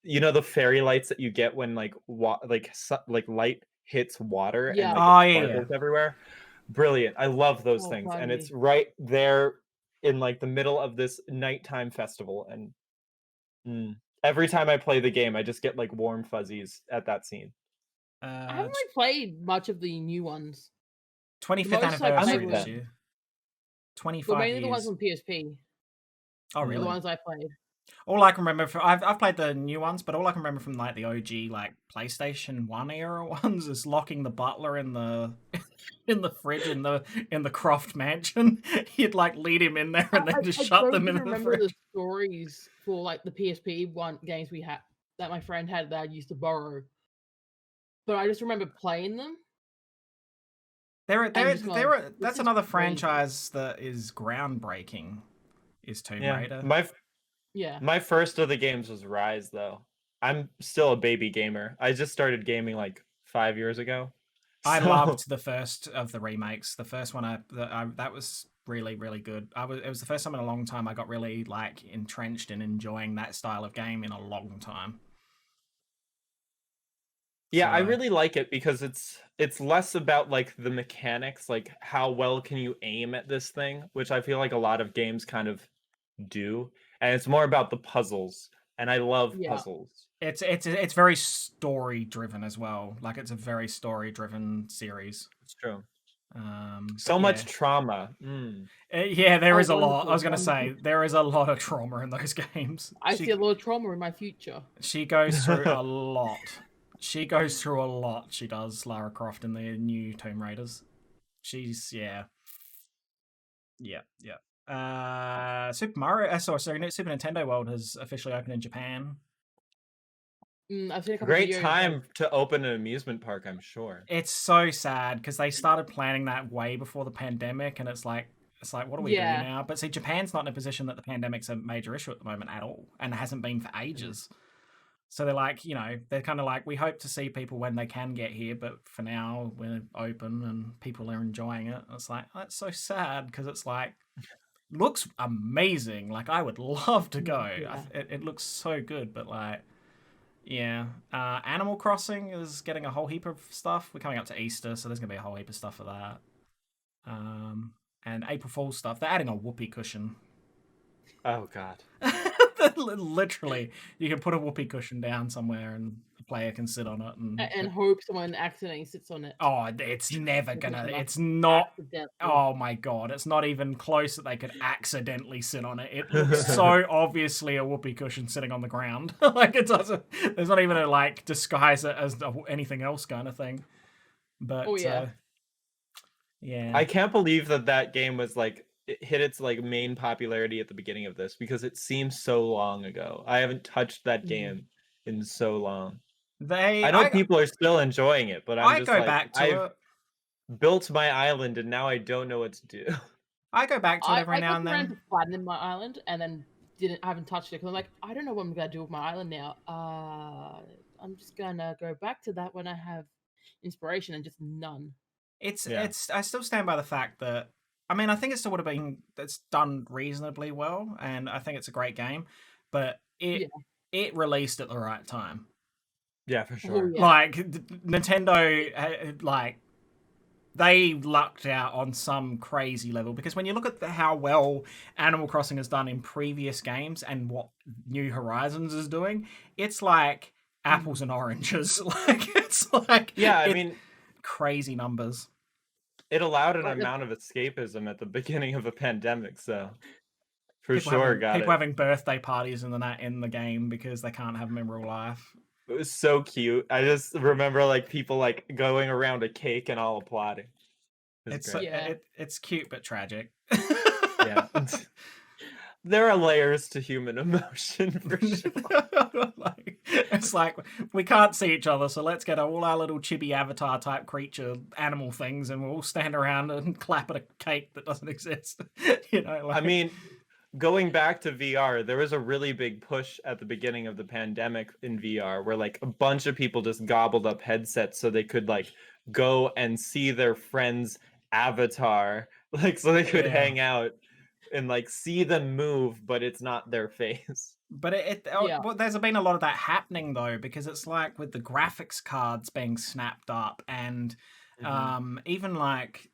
the fairy lights that you get when like light hits water and sparkles everywhere. Brilliant. I love those things. And it's right there in like the middle of this nighttime festival, and every time I play the game I just get like warm fuzzies at that scene. I haven't played much of the new ones. 25th anniversary this year. 25 but mainly years. The ones on PSP. Oh really? The ones I played. All I can remember I've played the new ones, but all I can remember from like the OG like PlayStation 1 era ones is locking the butler in the fridge in the Croft mansion. You'd like lead him in there and then just shut them in the fridge. I remember the stories for like the PSP games we had that my friend had that I used to borrow. But I just remember playing them. That's another franchise that is groundbreaking. is Tomb Raider. My first of the games was Rise, though. I'm still a baby gamer. I just started gaming like 5 years ago. I loved the first of the remakes. The first one, that was really, really good. It was the first time in a long time I got really like entrenched in enjoying that style of game in a long time. Yeah, I really like it because it's less about like the mechanics, like how well can you aim at this thing, which I feel like a lot of games kind of do, and it's more about the puzzles, and I love puzzles. It's very story driven as well. Like it's a very story driven series. It's true. So much trauma. Yeah, there is a lot. I was going to say there is a lot of trauma in those games. I see a lot of trauma in my future. She goes through a lot. She goes through a lot. She does, Lara Croft in the new Tomb Raiders. She's Super Mario. Super Nintendo World has officially opened in Japan. I've seen a couple Great videos time to open an amusement park, I'm sure. It's so sad because they started planning that way before the pandemic, and it's like, what do we do now? But see, Japan's not in a position that the pandemic's a major issue at the moment at all, and it hasn't been for ages. So they're like, they're kind of like, we hope to see people when they can get here, but for now we're open and people are enjoying it. And it's like, that's so sad because it's like, looks amazing. Like I would love to go. It looks so good, but like, Animal Crossing is getting a whole heap of stuff. We're coming up to Easter, so there's gonna be a whole heap of stuff for that. And April Fool's stuff. They're adding a whoopee cushion. Oh God. Literally, you can put a whoopee cushion down somewhere and the player can sit on it and hope someone accidentally sits on it. Oh, it's never gonna. It's not. Oh my God, it's not even close that they could accidentally sit on it. It looks so obviously a whoopee cushion sitting on the ground. Like it doesn't. There's not even a like disguise it as anything else kind of thing. But I can't believe that game was like. It hit its like main popularity at the beginning of this because it seems so long ago. I haven't touched that game in so long. I know people are still enjoying it, but I'm just go back to it. Built my island and now I don't know what to do. I go back to it every now and then. I got around to flattening my island and then I haven't touched it because I'm like, I don't know what I'm gonna do with my island now. I'm just gonna go back to that when I have inspiration and just none. I still stand by the fact that. I mean, I think it still would have been it's done reasonably well, and I think it's a great game, but it released at the right time. Yeah, for sure. Like Nintendo, like they lucked out on some crazy level because when you look at how well Animal Crossing has done in previous games and what New Horizons is doing, it's like apples and oranges. Like it's like I mean, crazy numbers. It allowed an amount of escapism at the beginning of a pandemic, so for sure people having birthday parties in the game because they can't have them in real life. It was so cute. I just remember like people like going around a cake and all applauding. It's cute but tragic. Yeah. There are layers to human emotion for sure. It's like we can't see each other, so let's get all our little chibi avatar type creature animal things, and we'll all stand around and clap at a cake that doesn't exist. I mean, going back to VR, there was a really big push at the beginning of the pandemic in VR, where like a bunch of people just gobbled up headsets so they could like go and see their friend's avatar, like so they could hang out and like see them move, but it's not their face. But there's been a lot of that happening though, because it's like with the graphics cards being snapped up, and even like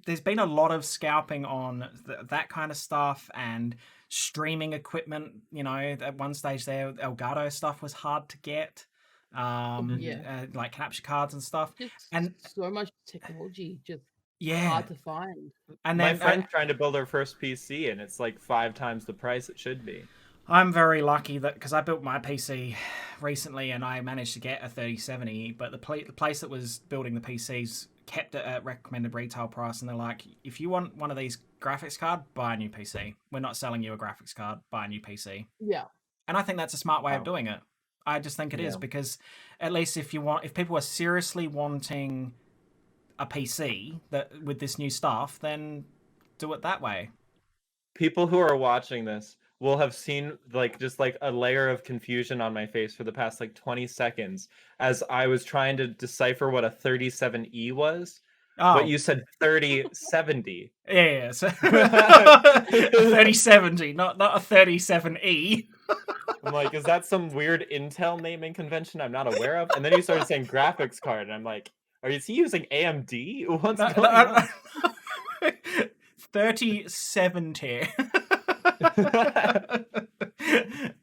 there's been a lot of scalping on that kind of stuff and streaming equipment. At one stage there, Elgato stuff was hard to get. Like capture cards and stuff, and so much technology just hard to find. And then my friend's trying to build her first PC, and it's like 5 times the price it should be. I'm very lucky that because I built my PC recently and I managed to get a 3070, but the place that was building the PCs kept it at recommended retail price, and they're like, if you want one of these graphics card, buy a new PC. We're not selling you a graphics card, buy a new PC. Yeah. And I think that's a smart way of doing it. I just think it is, because at least if people are seriously wanting a PC that with this new stuff, then do it that way. People who are watching this will have seen like just like a layer of confusion on my face for the past like 20 seconds as I was trying to decipher what a 37E was. But you said 3070. Yeah, so 3070, not a 37E. I'm like, is that some weird Intel naming convention I'm not aware of? And then you started saying graphics card, and I'm like, is he using AMD? What's going on? 3070.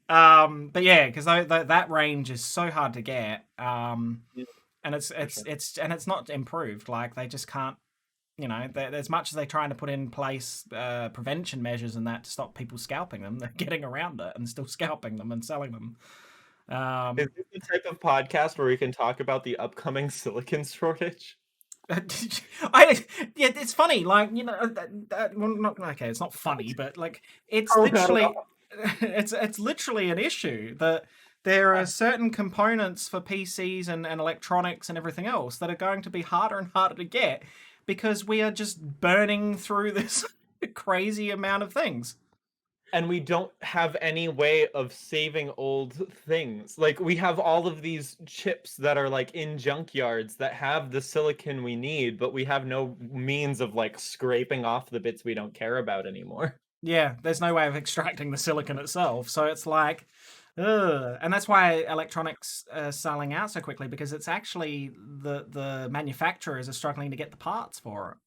But yeah, because that range is so hard to get, and it's not improved. Like they just can't, as much as they're trying to put in place prevention measures and that to stop people scalping them, they're getting around it and still scalping them and selling them. Is this the type of podcast where we can talk about the upcoming silicon shortage? It's funny, like it's not funny, but like it's literally it's literally an issue that there are certain components for PCs and electronics and everything else that are going to be harder and harder to get because we are just burning through this crazy amount of things. And we don't have any way of saving old things. Like we have all of these chips that are like in junkyards that have the silicon we need, but we have no means of like scraping off the bits we don't care about anymore. Yeah, there's no way of extracting the silicon itself. So it's like, and that's why electronics are selling out so quickly, because it's actually the manufacturers are struggling to get the parts for it.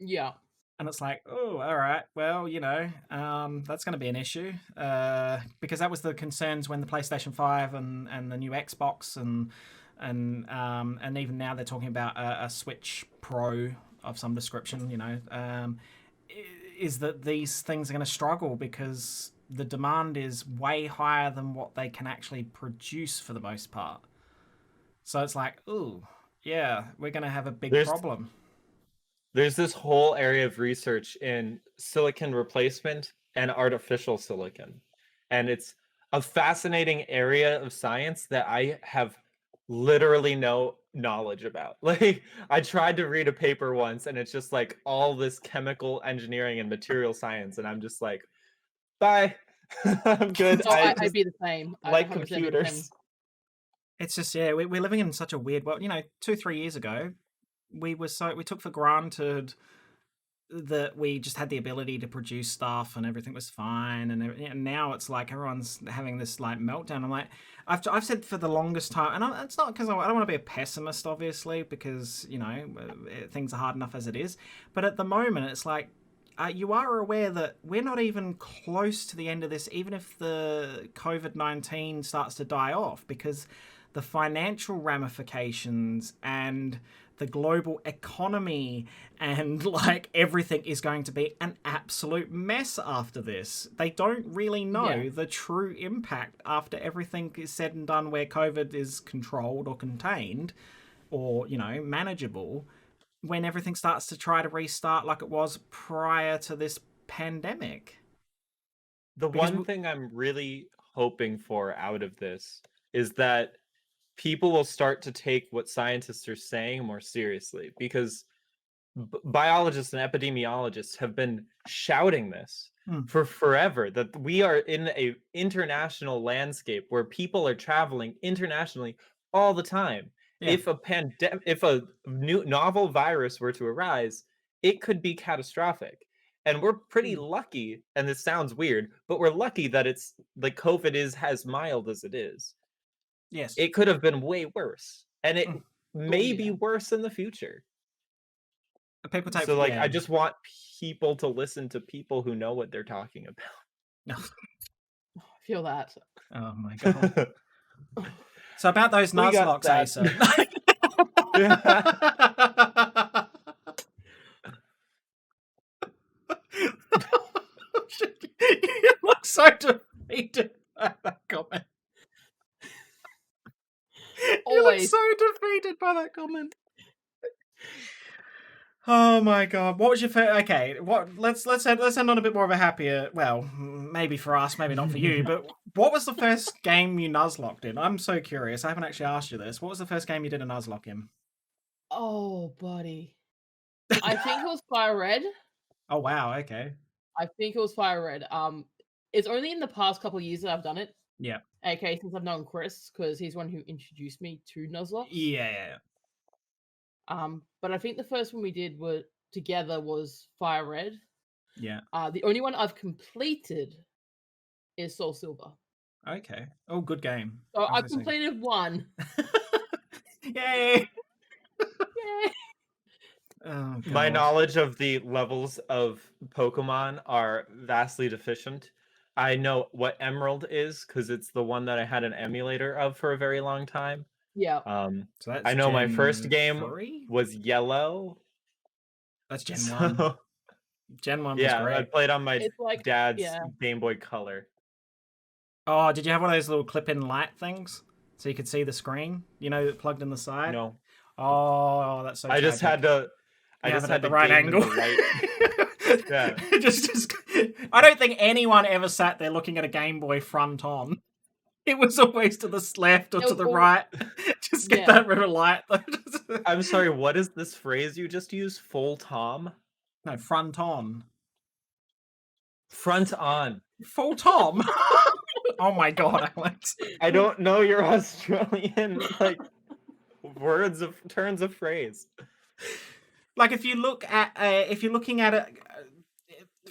Yeah. And it's like, oh, all right, well, that's going to be an issue because that was the concerns when the PlayStation 5 and the new Xbox and even now they're talking about a Switch Pro of some description, is that these things are going to struggle because the demand is way higher than what they can actually produce for the most part. So it's like, ooh, yeah, we're going to have a big problem. There's this whole area of research in silicon replacement and artificial silicon. And it's a fascinating area of science that I have literally no knowledge about. Like, I tried to read a paper once and it's just like all this chemical engineering and material science. And I'm just like, bye. I'm good. I'd be the same. Like computers. It's just, yeah, we're living in such a weird world. 2-3 years ago, we took for granted that we just had the ability to produce stuff and everything was fine, and now it's like everyone's having this like meltdown. I'm like, I've said for the longest time, and it's not because I don't want to be a pessimist, obviously, because things are hard enough as it is. But at the moment, it's like you are aware that we're not even close to the end of this, even if the COVID-19 starts to die off, because the financial ramifications and the global economy and like everything is going to be an absolute mess after this. They don't really know the true impact after everything is said and done, where COVID is controlled or contained or, manageable, when everything starts to try to restart like it was prior to this pandemic. One thing I'm really hoping for out of this is that people will start to take what scientists are saying more seriously, because biologists and epidemiologists have been shouting this for forever, that we are in a international landscape where people are traveling internationally all the time. Yeah. If a new novel virus were to arise, it could be catastrophic. And we're pretty lucky, and this sounds weird, but we're lucky that it's like COVID is as mild as it is. Yes. It could have been way worse, and it may be worse in the future. I just want people to listen to people who know what they're talking about. I feel that. Oh my god. So about those nuzlockes, Acer. You look so defeated by that comment. You look so defeated by that comment. Oh my god! What was your first? Okay, let's end on a bit more of a happier. Well, maybe for us, maybe not for you. But what was the first game you nuzlocked in? I'm so curious. I haven't actually asked you this. What was the first game you did a nuzlock in? Oh, buddy, I think it was Fire Red. Oh wow! Okay. I think it was Fire Red. It's only in the past couple of years that I've done it. Yeah. Okay, since I've known Chris, because he's one who introduced me to nuzlockes. Yeah. But I think the first one we did together was Fire Red. Yeah. The only one I've completed is Soul Silver. Okay. Oh, good game. So I've completed one. Yay! Yay! Oh, my knowledge of the levels of Pokemon are vastly deficient. I know what Emerald is because it's the one that I had an emulator of for a very long time. Yeah. So that's I know my first game 3? was Yellow. That's Gen 1. Gen 1 was great. I played on my dad's yeah. Game Boy Color. Oh, did you have one of those little clip-in light things so you could see the screen? You know, that plugged in the side. No. Oh, that's so. I just had to. I just had the to right gain angle. The right... yeah. just. I don't think anyone ever sat there looking at a Game Boy front on. It was always to the left or to the right. Just get that river light. I'm sorry. What is this phrase you just used? Full Tom? No, front on. Front on. Full Tom. Oh my god, Alex. I don't know your Australian turns of phrase. Like if you look at if you're looking at it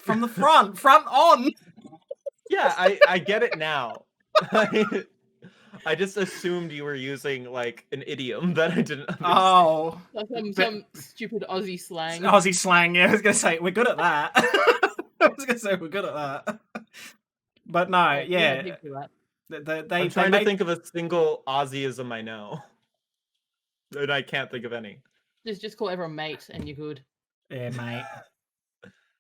from the front on. Yeah, I get it now. I just assumed you were using like an idiom that I didn't understand. Oh, some stupid Aussie slang. Aussie slang, yeah. I was gonna say we're good at that. We're good at that. But no, yeah. I'm trying to think of a single Aussieism I know, and I can't think of any. Just call everyone mate, and you're good. Yeah, mate.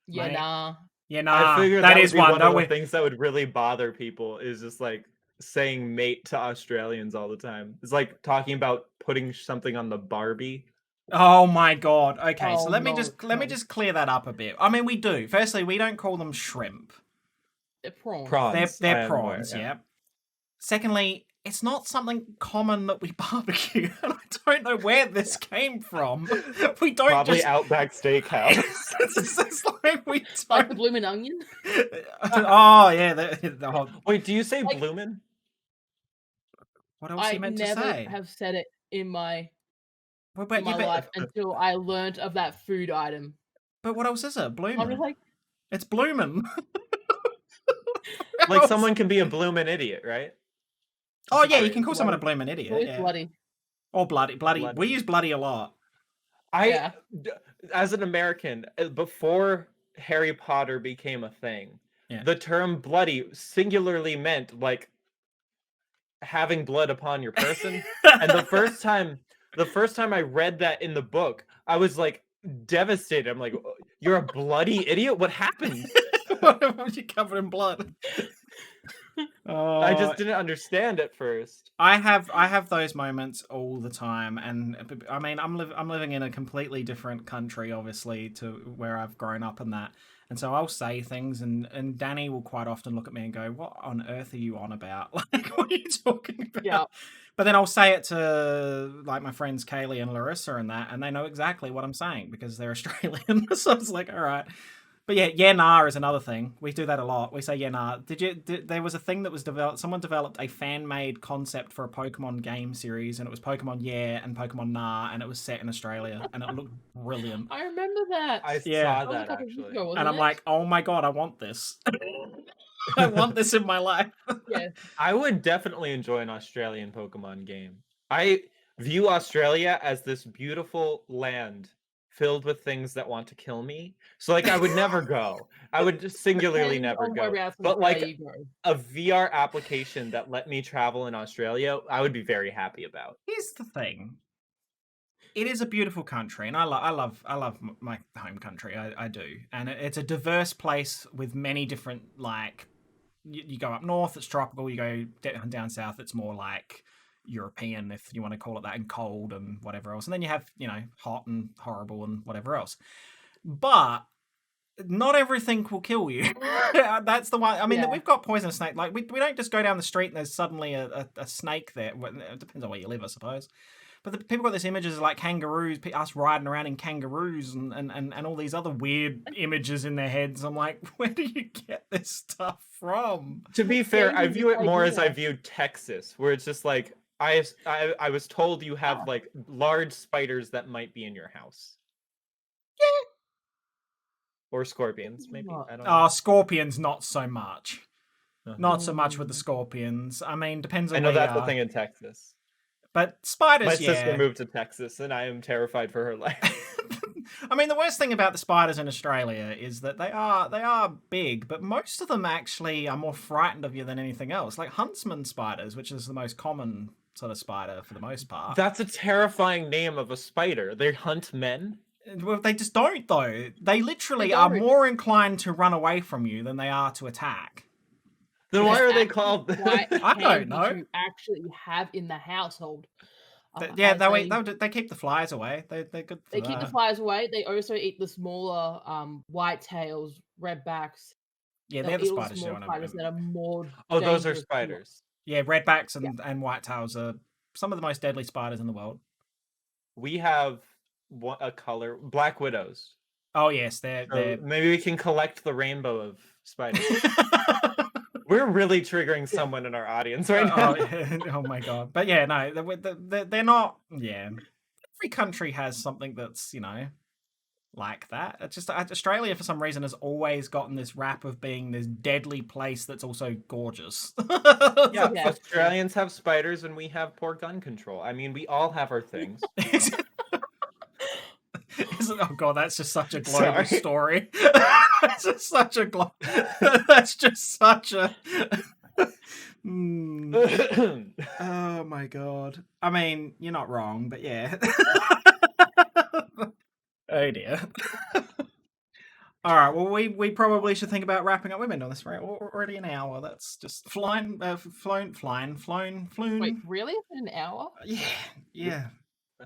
Yeah, mate. nah. Yeah, nah. I figured that is one of the we... things that would really bother people is just like saying mate to Australians all the time. It's like talking about putting something on the Barbie. Oh my god. Okay, so let me just clear that up a bit. I mean, we do. Firstly, we don't call them shrimp. They're prawns. They're prawns, yeah. Secondly, it's not something common that we barbecue, and I don't know where this came from. We don't probably Outback Steakhouse. It's like we don't... like the bloomin' onion. Oh yeah, the whole... Wait, do you say bloomin'? What else you meant to say? I never have said it in my life until I learned of that food item. But what else is it? Bloomin'. I'm just like, it's bloomin'. Like someone can be a bloomin' idiot, right? Oh yeah, you can call someone a bloomin' idiot. It's bloody. Or bloody. We use bloody a lot. As an American, before Harry Potter became a thing, the term bloody singularly meant like having blood upon your person. And the first time I read that in the book, I was like devastated. I'm like, you're a bloody idiot? What happened? Was you covered in blood? I just didn't understand at first. I have those moments all the time, and I mean, I'm living in a completely different country, obviously, to where I've grown up and that. And so I'll say things, and Danny will quite often look at me and go, "What on earth are you on about? Like, what are you talking about?" Yeah. But then I'll say it to like my friends Kaylee and Larissa and that, and they know exactly what I'm saying because they're Australian. So it's like, all right. But yeah, nah is another thing. We do that a lot. We say yeah, nah. There was a thing that was developed. Someone developed a fan-made concept for a Pokemon game series, and it was Pokemon Yeah and Pokemon Nah, and it was set in Australia, and it looked brilliant. I remember that. I saw that actually, and I'm like, oh my god, I want this. I want this in my life. Yeah, I would definitely enjoy an Australian Pokemon game. I view Australia as this beautiful land filled with things that want to kill me. So like I would never go. I would just singularly never go. But like a VR application that let me travel in Australia, I would be very happy about. Here's the thing. It is a beautiful country, and I love my home country. I do. And it's a diverse place with many different, like, you go up north, it's tropical. You go down south, it's more like European, if you want to call it that, and cold and whatever else. And then you have, hot and horrible and whatever else. But not everything will kill you. That's the one. I mean, we've got poisonous snake. Like we don't just go down the street and there's suddenly a snake there. Well, it depends on where you live, I suppose. But the people got this images of like kangaroos, us riding around in kangaroos and all these other weird images in their heads. I'm like, where do you get this stuff from? To be fair, I view it more as I viewed Texas, where it's just like, I was told you have like large spiders that might be in your house. Yeah. Or scorpions, maybe. I don't know. Oh, scorpions, not so much. Not so much with the scorpions. I mean, depends on. I know that's the thing in Texas. But spiders, my sister moved to Texas, and I am terrified for her life. I mean, the worst thing about the spiders in Australia is that they are big, but most of them actually are more frightened of you than anything else. Like huntsman spiders, which is the most common sort of spider for the most part. That's a terrifying name of a spider. They hunt men. Well, they just don't, though. They literally are more inclined to run away from you than they are to attack. Then why are they called? I don't know. You actually have in the household. They keep the flies away. They're good. They keep the flies away. They also eat the smaller whitetails, redbacks. Yeah, they're the spiders. Spiders that are more. Oh, those are spiders. Yeah, redbacks and whitetails are some of the most deadly spiders in the world. We have a color, black widows. Oh yes, they're maybe we can collect the rainbow of spiders. We're really triggering someone in our audience right now. Oh my god! But yeah, no, they're not. Yeah, every country has something that's like that. It's just Australia for some reason has always gotten this rap of being this deadly place that's also gorgeous. Yeah, Australians have spiders and we have poor gun control. I mean, we all have our things. Oh god, that's just such a global story. That's just such a That's just such a. Oh my god. I mean, you're not wrong, but yeah. Oh dear. All right. Well, we probably should think about wrapping up. We've been doing this for already an hour. That's just flown. Wait, really? An hour? Yeah.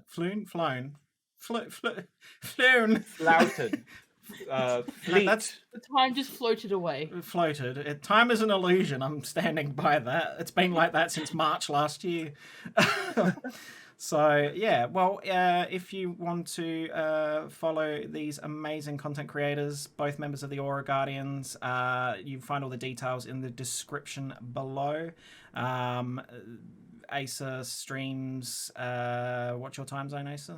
Flown. Flouted. That's the time just floated away. Floated. Time is an illusion. I'm standing by that. It's been like that since March last year. So yeah, well, if you want to follow these amazing content creators, both members of the Aura Guardians, you find all the details in the description below. Acer streams. What's your time zone, Acer?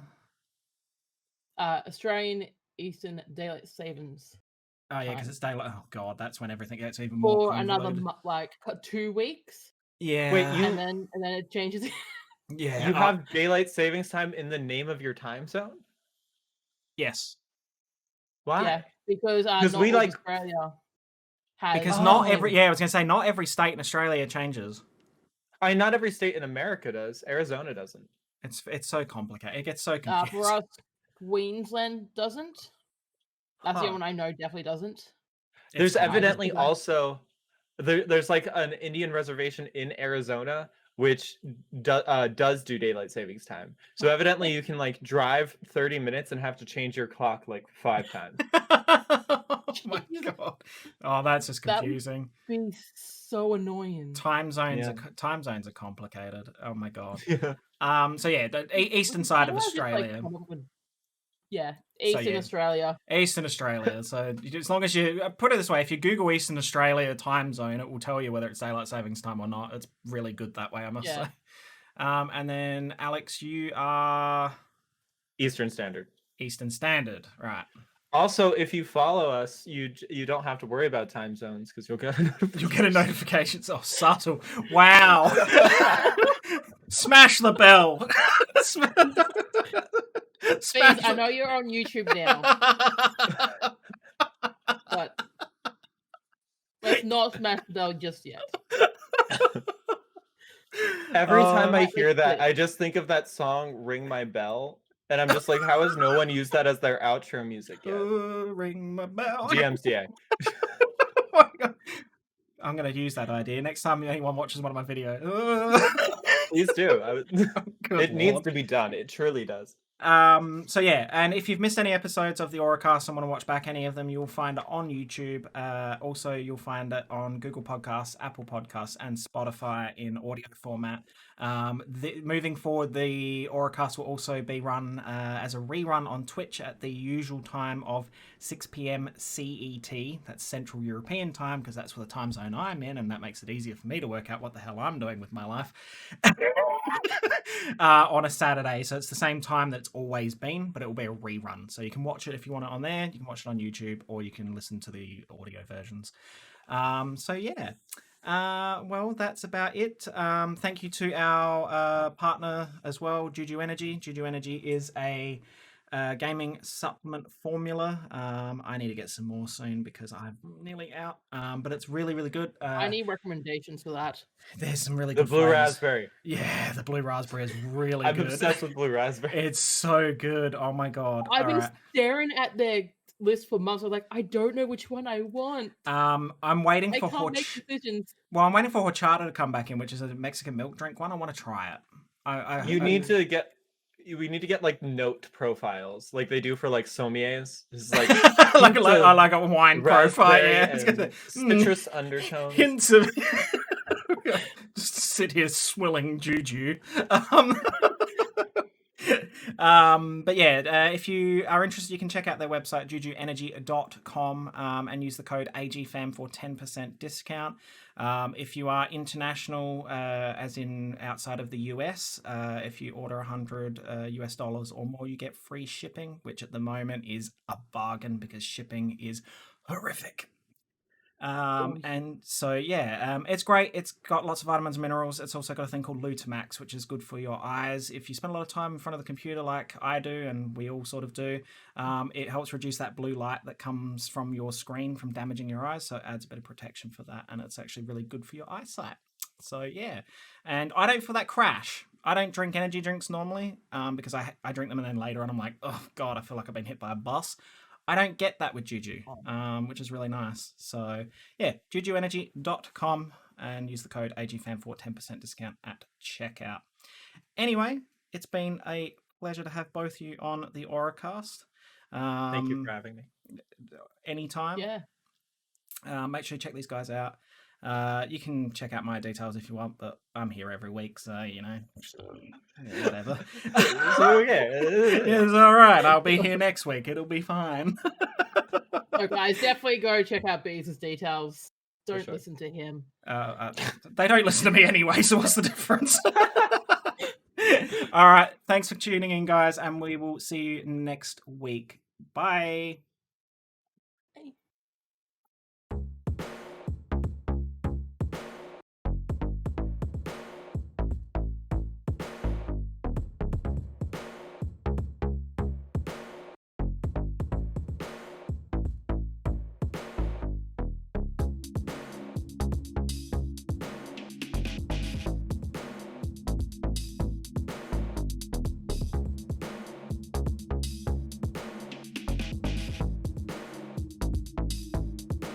Australian Eastern Daylight Savings. Oh yeah, because it's daylight. Oh god, that's when everything gets even more. For another 2 weeks. Yeah. Wait, and then it changes. Yeah. You have daylight savings time in the name of your time zone? Yes. Why? Yeah, because we like Australia has. Because not every. Yeah, I was gonna say not every state in Australia changes. Not every state in America does. Arizona doesn't. It's so complicated. It gets so confusing. For us, Queensland doesn't. That's the one I know definitely doesn't. There's evidently also there's like an Indian reservation in Arizona which does do daylight savings time. So evidently you can like drive 30 minutes and have to change your clock like 5 times. Oh my god. Oh, that's just confusing. That would be so annoying. Time zones are complicated. Oh my god. Yeah. So yeah, the eastern side of Australia. Eastern Australia. Eastern Australia. So as long as you put it this way, if you Google Eastern Australia time zone, it will tell you whether it's daylight savings time or not. It's really good that way, I must say. And then Alex, you are Eastern Standard. Eastern Standard, right? Also, if you follow us, you don't have to worry about time zones because you'll get a notification. Oh, subtle! Wow! Smash the bell! Please, I know you're on YouTube now, but let's not smash the bell just yet. Every time I hear that, I just think of that song "Ring My Bell." And I'm just like, how has no one used that as their outro music yet? Ring my bell. GMCA. Oh my God. I'm going to use that idea next time anyone watches one of my videos. Please do. It needs to be done. It truly does. So yeah, and if you've missed any episodes of the AuraCast and want to watch back any of them, you'll find it on YouTube. Also, you'll find it on Google Podcasts, Apple Podcasts, and Spotify in audio format. Moving forward, the AuraCast will also be run as a rerun on Twitch at the usual time of 6 p.m. CET. That's Central European time, because that's the time zone I'm in, and that makes it easier for me to work out what the hell I'm doing with my life. On a Saturday, so it's the same time that it's always been, but it will be a rerun. So you can watch it if you want it on there. You can watch it on YouTube, or you can listen to the audio versions. So yeah. Well, that's about it. Thank you to our partner as well, Juju Energy. Juju Energy is a gaming supplement formula. I need to get some more soon because I'm nearly out. But it's really, really good. I need recommendations for that. There's some really the good blue flavors. raspberry. Yeah, the blue raspberry is really I'm good. obsessed with blue raspberry. It's so good. Oh my god. I've been staring at their list for months. I'm like, I don't know which one I want. I'm waiting for can't make decisions. Well, I'm waiting for horchata to come back in, which is a Mexican milk drink one. I want to try it. We need to get like note profiles, like they do for like sommeliers. It's like like a wine profile. Yeah, citrus undertones. Hints of just sit here swilling juju. But yeah, if you are interested, you can check out their website, jujuenergy.com, and use the code AGFAM for 10% discount. If you are international, as in outside of the US, if you order $100 US or more, you get free shipping, which at the moment is a bargain because shipping is horrific. And so yeah, it's great. It's got lots of vitamins and minerals. It's also got a thing called Lutamax, which is good for your eyes. If you spend a lot of time in front of the computer like I do, and we all sort of do, it helps reduce that blue light that comes from your screen from damaging your eyes, so it adds a bit of protection for that, and it's actually really good for your eyesight. So yeah, and I don't feel that crash. I don't drink energy drinks normally, because I drink them and then later on I'm like, oh god, I feel like I've been hit by a bus. I don't get that with Juju, which is really nice. So yeah, jujuenergy.com and use the code AGFAM for 10% discount at checkout. Anyway, it's been a pleasure to have both you on the AuraCast. Thank you for having me. Anytime. Yeah. Make sure you check these guys out. You can check out my details if you want, but I'm here every week, so you know, whatever. So yeah, it's all right. I'll be here next week. It'll be fine. So guys, definitely go check out Beaz's details. Don't listen to him. They don't listen to me anyway, so what's the difference? All right. Thanks for tuning in, guys, and we will see you next week. Bye.